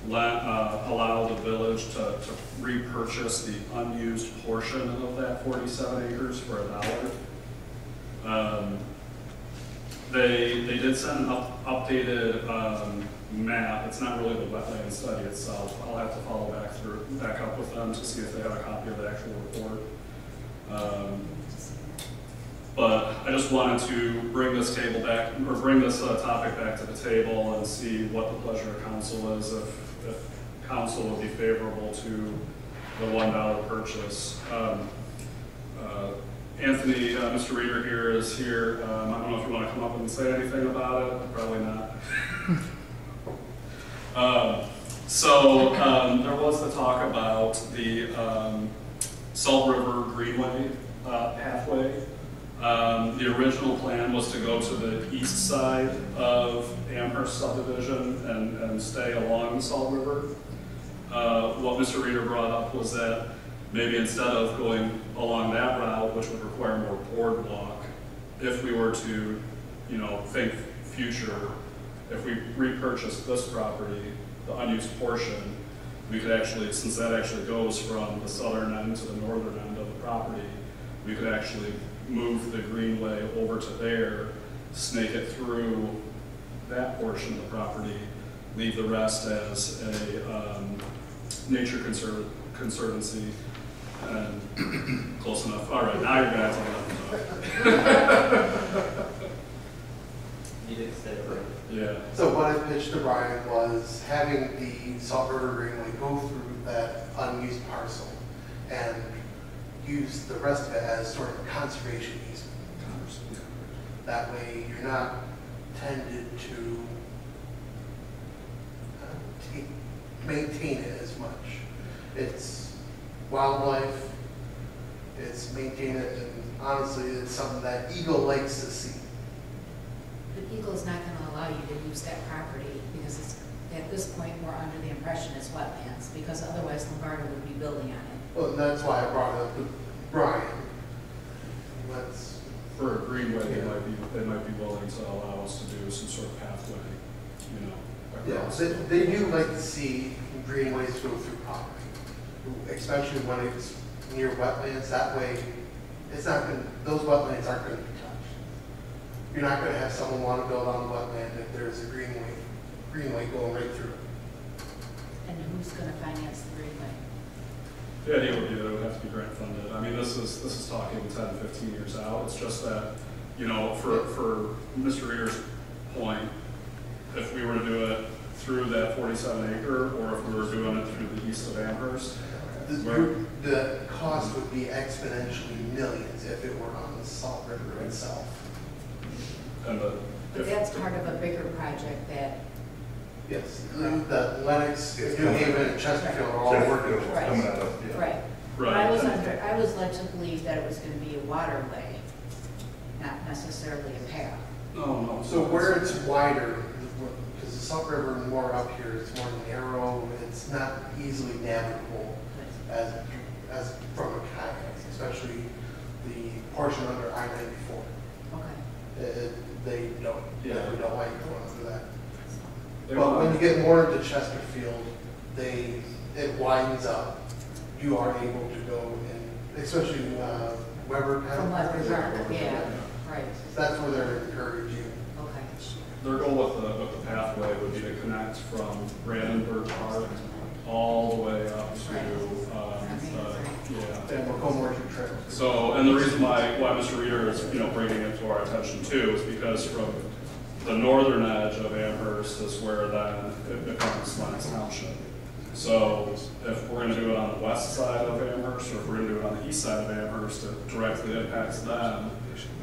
allow the village to repurchase the unused portion of that 47 acres for $1. They did send an updated map. It's not really the wetland study itself. I'll have to follow back up with them to see if they have a copy of the actual report. But I just wanted to bring this topic back to the table and see what the pleasure of council is, if council would be favorable to the $1 purchase. Anthony, Mr. Reader here is here. I don't know if you want to come up and say anything about it. Probably not. There was the talk about the Salt River Greenway pathway. The original plan was to go to the east side of Amherst subdivision and stay along the Salt River. What Mr. Reader brought up was that maybe instead of going along that route, which would require more boardwalk, if we were to, you know, think future, if we repurchased this property, the unused portion, we could actually, since that actually goes from the southern end to the northern end of the property, we could actually move the greenway over to there, snake it through that portion of the property, leave the rest as a nature conservancy, and close enough. All right, now you're gonna have to let them You did say it right. talk. Yeah. So what I pitched to Brian was having the Salt River Greenway go through that unused parcel and use the rest of it as sort of a conservation easement. That way you're not tended to maintain it as much. It's wildlife, it's maintained it, and honestly it's something that Eagle likes to see. But Eagle's not gonna allow you to use that property because it's, at this point, we're under the impression it's wetlands, because otherwise Lombardo would be building on it. Well, and that's why I brought it up to Brian. Let's, For a greenway, they might be willing to allow us to do some sort of pathway, you know, yeah, across. they do like to see greenways go through property, especially when it's near wetlands. That way, it's not going, those wetlands aren't going to be touched. You're not going to have someone want to build on the wetland if there's a greenway going right through it. And who's gonna finance the greenway? The idea would be that it would have to be grant funded. I mean, this is talking 10, 15 years out. It's just that, you know, for Mr. Reeder's point, if we were to do it through that 47 acre, or if we were doing it through the east of Amherst, The cost would be exponentially millions if it were on the Salt River itself. and But that's part of a bigger project that, Yes, the Lennox, New Haven, and Chesterfield are all working. Chesterfield coming out of, yeah. right. But I was led to believe that it was gonna be a waterway, not necessarily a path. no. So where it's wider, because the Salt River more up here, it's more narrow, it's not easily navigable as from a kayak, especially the portion under I-94. Okay. They definitely don't like going through that. They But want- when you get more into Chesterfield, it widens up. You are able to go in, especially Weber. From Weber Park, yeah, right, That's where they're encouraging. okay. Their goal with the pathway would be to connect from Brandenburg Park all the way up to, And Macomb Orchard Trail. So, and the reason why Mr. Reeder is, you know, bringing it to our attention too is because from the northern edge of Amherst is where then it becomes Lennox Township. So if we're gonna do it on the west side of Amherst, or if we're gonna do it on the east side of Amherst, it directly impacts them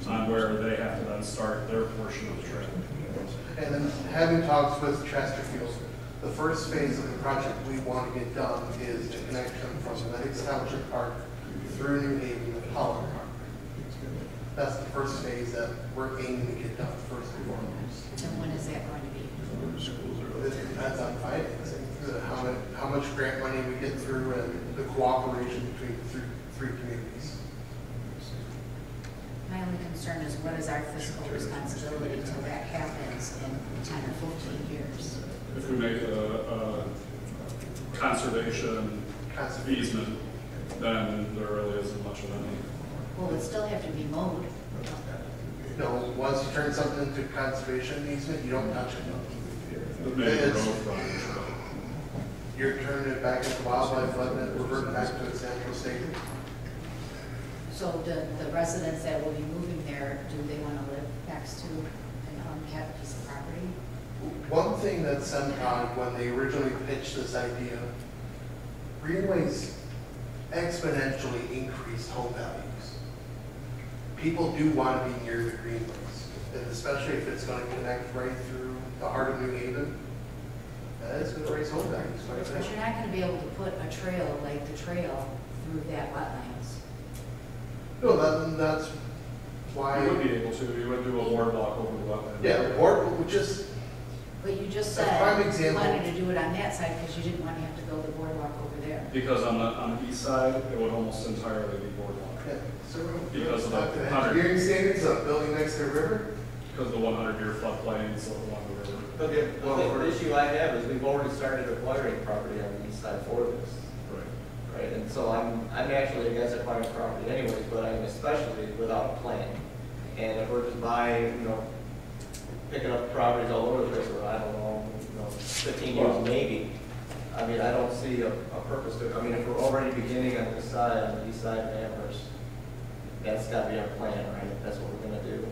on where they have to then start their portion of the trail. And then having talks with Chesterfield, the first phase of the project we want to get done is to connect them from Lennox Township Park through New Haven to Holland Park. That's the first phase that we're aiming to get done first and foremost. And when is that going to be? It depends on financing, how much grant money we get through and the cooperation between the three communities. My only concern is what is our fiscal responsibility until that happens in 10 or 15 years? If we make a conservation easement, then there really isn't much of any. Well, it still have to be mowed. No, once you turn something into conservation easement, you don't touch it. Maybe road It's- frontage, but You're turning it back into wildlife, letting it revert back to its natural state. So the residents that will be moving there, do they want to live next to an unkept piece of property? One thing that SEMCOG, when they originally pitched this idea, greenways exponentially increased home values. People do want to be near the greenways, and especially if it's going to connect right through the heart of New Haven. That is going to raise home values quite a But bit. you're not going to be able to put a trail like the trail through that wetlands. No, that's why. you would be able to, you would do a boardwalk over the wetland. Yeah, or just But you just A prime said you example. wanted to do it on that side because you didn't want to have to build a boardwalk over there. Because on the east side, it would almost entirely be boardwalk. Yeah, so Because of the not the 100. engineering standards of building next to a river. Because of the 100-year floodplains along the river. But the issue I have is we've already started acquiring property on the east side for this. Right. Right, and so I'm actually against acquiring property anyways, but I'm especially without a plan. And if we're just buying, picking up properties all over the place for, I don't know, 15 years maybe, I mean, I don't see a purpose to, I mean, if we're already beginning on this side, on the east side of Amherst, that's gotta be our plan, right? That's what we're gonna do.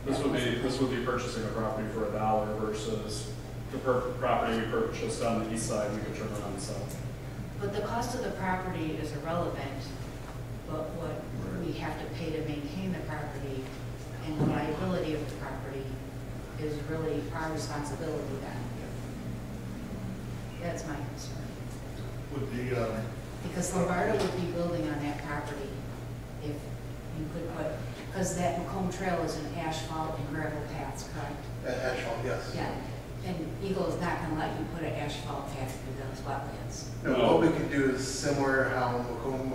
This would be purchasing a property for $1 versus the property we purchased on the east side, we could turn around and sell. But the cost of the property is irrelevant, but what we have to pay to maintain the property and the liability of the property is really our responsibility then. That's my concern. Would the, Because Lombardo would be building on that property if you could put, because that Macomb Trail is an asphalt and gravel paths, correct? Asphalt, yes. Yeah, and Eagle is not gonna let you put an asphalt path through those wetlands. No, what we could do is similar how Macomb,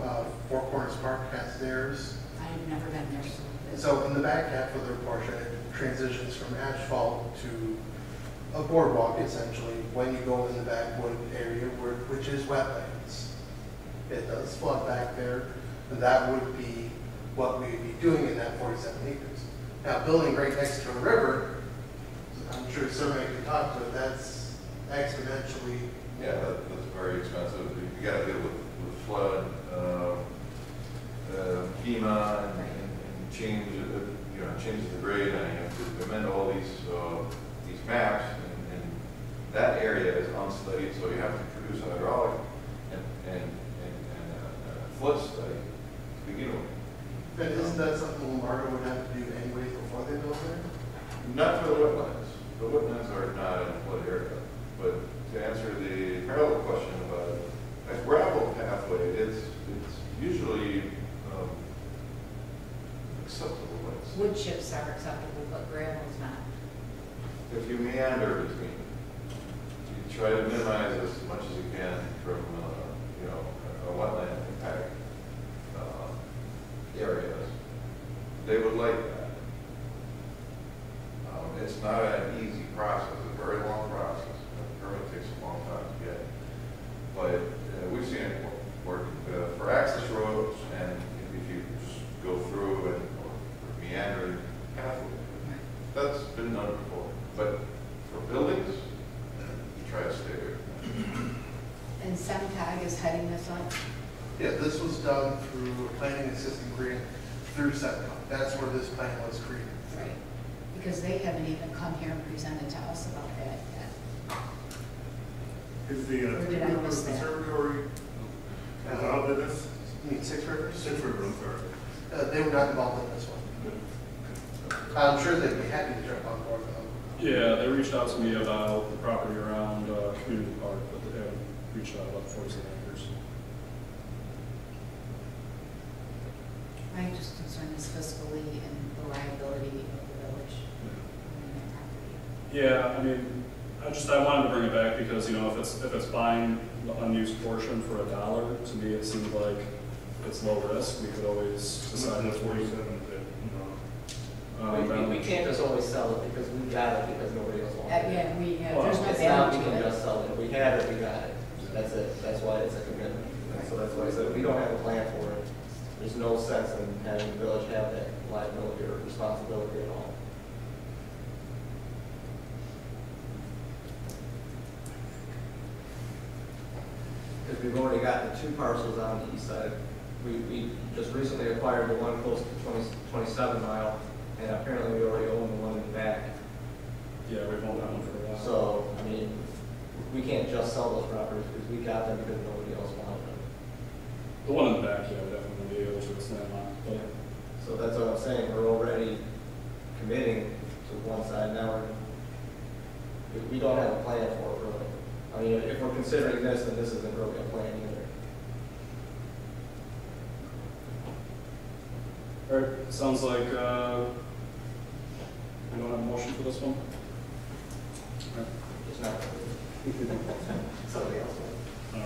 Four Corners Park has theirs. I've never been there, so. So in the back half of their portion, it transitions from asphalt to a boardwalk essentially, when you go in the backwood area, which is wetlands. It does flood back there, and that would be what we'd be doing in that 47 acres. Now, building right next to a river, I'm sure somebody could talk to it, that's exponentially. Yeah, that's very expensive. You gotta deal with flood, FEMA, and change, changes the grade, and you have to amend all these maps, and that area is unstudied, so you have to produce a hydraulic and a flood study to begin with. And isn't that something Lombardo would have to do anyways before they build there? Not for the wetlands. The wetlands are not in a flood area. But to answer the parallel question about a gravel pathway, it's usually acceptable ways. Wood chips are acceptable, but gravel is not. If you meander between, you try to minimize as much as you can from, a wetland impact areas, they would like that. It's not an easy process, it's a very long process. The permit takes a long time to get. But we've seen it work for access roads, and if you just go through and or meandering pathway, that's been done before. But for buildings, you try to stay away. And SEMCOG is heading this up? Yeah, this was done through a planning assistant grant through SEPCON. That's where this plan was created. Right. Because they haven't even come here and presented to us about that yet. is the Or did I miss that? conservatory involved in this? You mean Six Rivers? Six River, I'm sorry. They were not involved in this one. I'm sure they'd be happy to jump on board with them. Yeah, they reached out to me about the property around Community Park, but they haven't reached out about the 47 acres. My just concern is fiscally and the liability of the village. Yeah, I mean, I wanted to bring it back because, if it's buying the unused portion for $1, to me it seems like it's low risk. We could always decide That's what's 47, We can't just always sell it because we got it because nobody else wants it. There's no It's not, we value can to it. just sell it. We have it, we got it. That's it. That's why it's a commitment. And so that's why I said, we don't have a plan for it. There's no sense in having the village have that liability or responsibility at all. Because we've already got the 2 parcels on the east side. We just recently acquired the one close to 27 mile, and apparently we already own the one in the back. Yeah, we've owned that one for a while. So, I mean, we can't just sell those properties because we got them because nobody else wanted them. The one in the back, yeah, we definitely be able to extend on. But So that's what I'm saying, we're already committing to one side now. We don't have a plan for it really. I mean, if we're considering this, then this isn't really a plan either. all right, sounds like we don't have a motion for this one. All right. It's not. Somebody else will.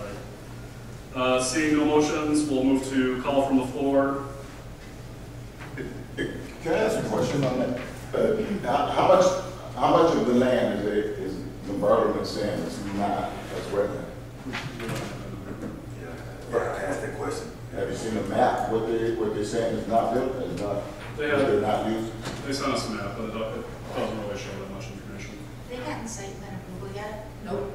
All right. Seeing no motions, we'll move to call from the floor. Can I ask a question on that? How much of the land is Lombardo saying is not, that's wetland? Yeah, I asked that question. Have you seen a map, what they're saying is not built, is not, They have. they're not used? They sent us a map, but it doesn't really show that much information. They gotten site plan approval yet? Nope.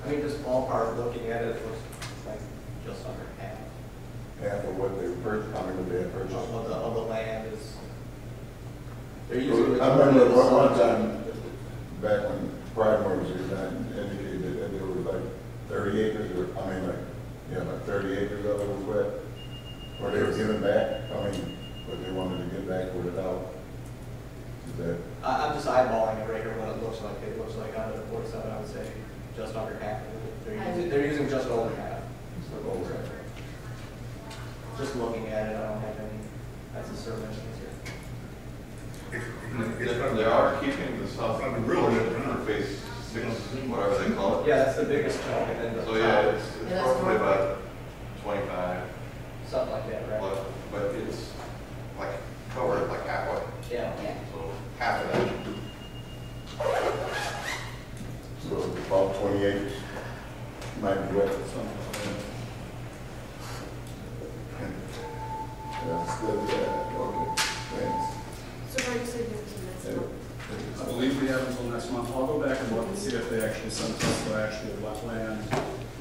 I mean, just ballpark looking at it, it looks like just under half Half of what they purchased, I mean, what they had purchased. of the land is. They're using. I remember one time, back when Pridemore was here, that indicated that there was like 30 acres, or, I mean, like 30 acres of it was wet. Or they were giving back, I mean, what they wanted to get back with it out. Is that? I'm just eyeballing it right here, what it looks like. It looks like out of the 47, I would say, just under half of it. They're using just over half. So over half. Just looking at it, I don't have any, that's a survey here. They are keeping the south portion for phase 6, whatever they call it. Yeah, that's the biggest chunk, and then the So yeah, it's Yeah, that's roughly north. about 25, something like that, right? but it's like covered like halfway. Yeah. So half of that. So about 20 acres might be wet or something. Yeah, still, yeah, okay, thanks. So where you said you were submitting? I believe we have until next month. I'll go back and look and see if they actually sent us the actual wetland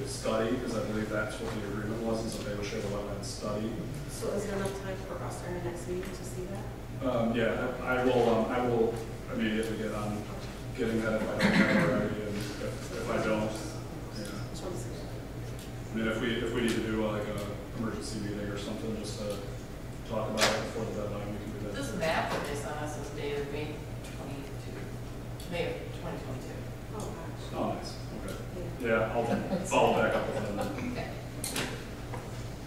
study, because I believe that's what the agreement was, is that they would show the wetland study. So is there enough time for us in the next meeting to see that? Yeah, I will immediately get on getting that if I don't have it already, and if I don't, yeah. Just want to see. I mean, if we need to do like a emergency meeting or something, just to talk about it before the deadline, we can do that. This map that they sent us is dated May 22, May of 2022. Oh, gosh. Oh, nice, okay. Yeah, I'll follow back up with them then. Okay.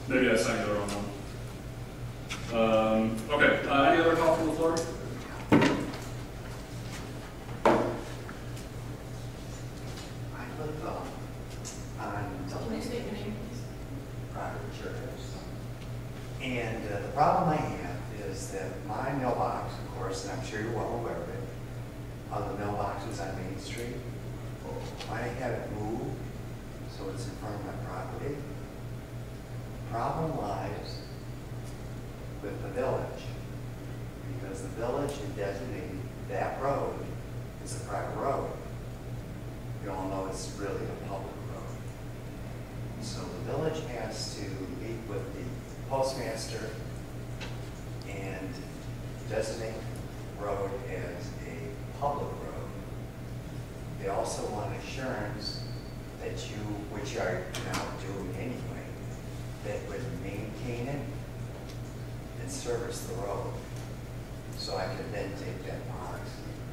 Maybe I sent you the wrong one. Okay, any other call from the floor? I live on Can you state your name, please? private churches. And the problem I have is that my mailbox, of course, and I'm sure you're well aware of it, the mailbox is on Main Street. I had it moved, so it's in front of my property. Problem lies with the village, because the village had designated that road as a private road. You all know it's really a public road. So the village has to meet with the postmaster and designate the road as a public road. They also want assurance that you, which are now doing anyway, that would maintain it and service the road. So I could then take that box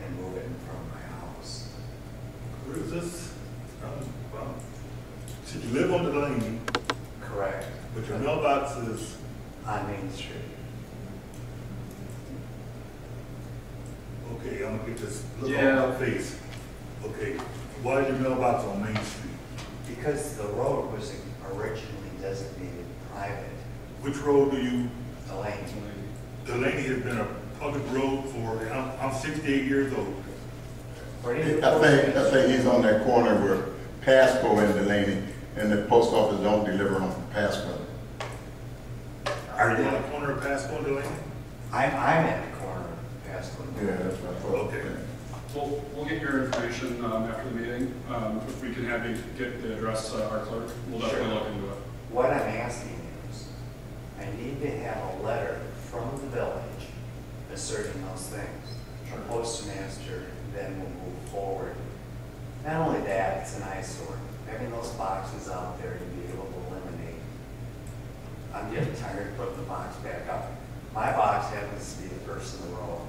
and move it in front of my house. Where is this? So you live on the lane, Correct. but your mailbox is, On Main Street. okay, I'm gonna get this look Yeah. on my face. Okay, why is your mailbox on Main Street? Because the road was originally designated private, Which road do you, Delaney. Delaney has been a public road for, I'm 68 years old. I think he's on that corner where Pasco and Delaney, and the post office don't deliver on Pasco. Are you on the corner of Pasco and Delaney? I'm at the corner of Pasco. Yeah, that's what I thought. Okay. We'll get your information after the meeting. If we can have you get the address to our clerk, we'll definitely look into it. What I'm asking is, I need to have a letter from the village asserting those things. The postmaster then will move forward. Not only that, it's an eyesore. Having those boxes out there to be able to eliminate. I'm getting tired of putting the box back up. My box happens to be the first in the row.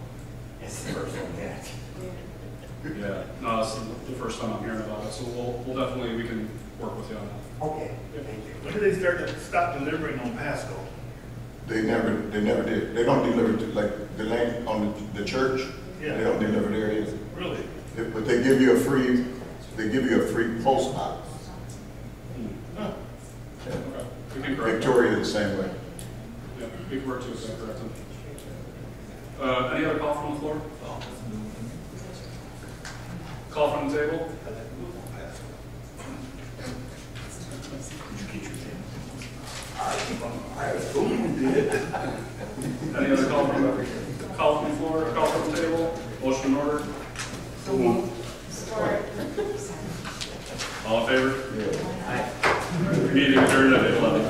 It's the first one hit. Yeah, no, this is the first time I'm hearing about it, so we'll definitely, we can work with you on that. Okay, thank you. When did they start to stop delivering on Pasco? They never did. They don't deliver to, like, the land on the church. Yeah. They don't deliver there either. Really? But they give you a free post box. Huh. Yeah. Okay. We can correct that. Victoria the same way. Yeah, we can work to correct it. Any other call from the floor? Call from the table? Any other call from the floor, or call from the table? Motion in order? Support. All in favor? Meeting adjourned at 11.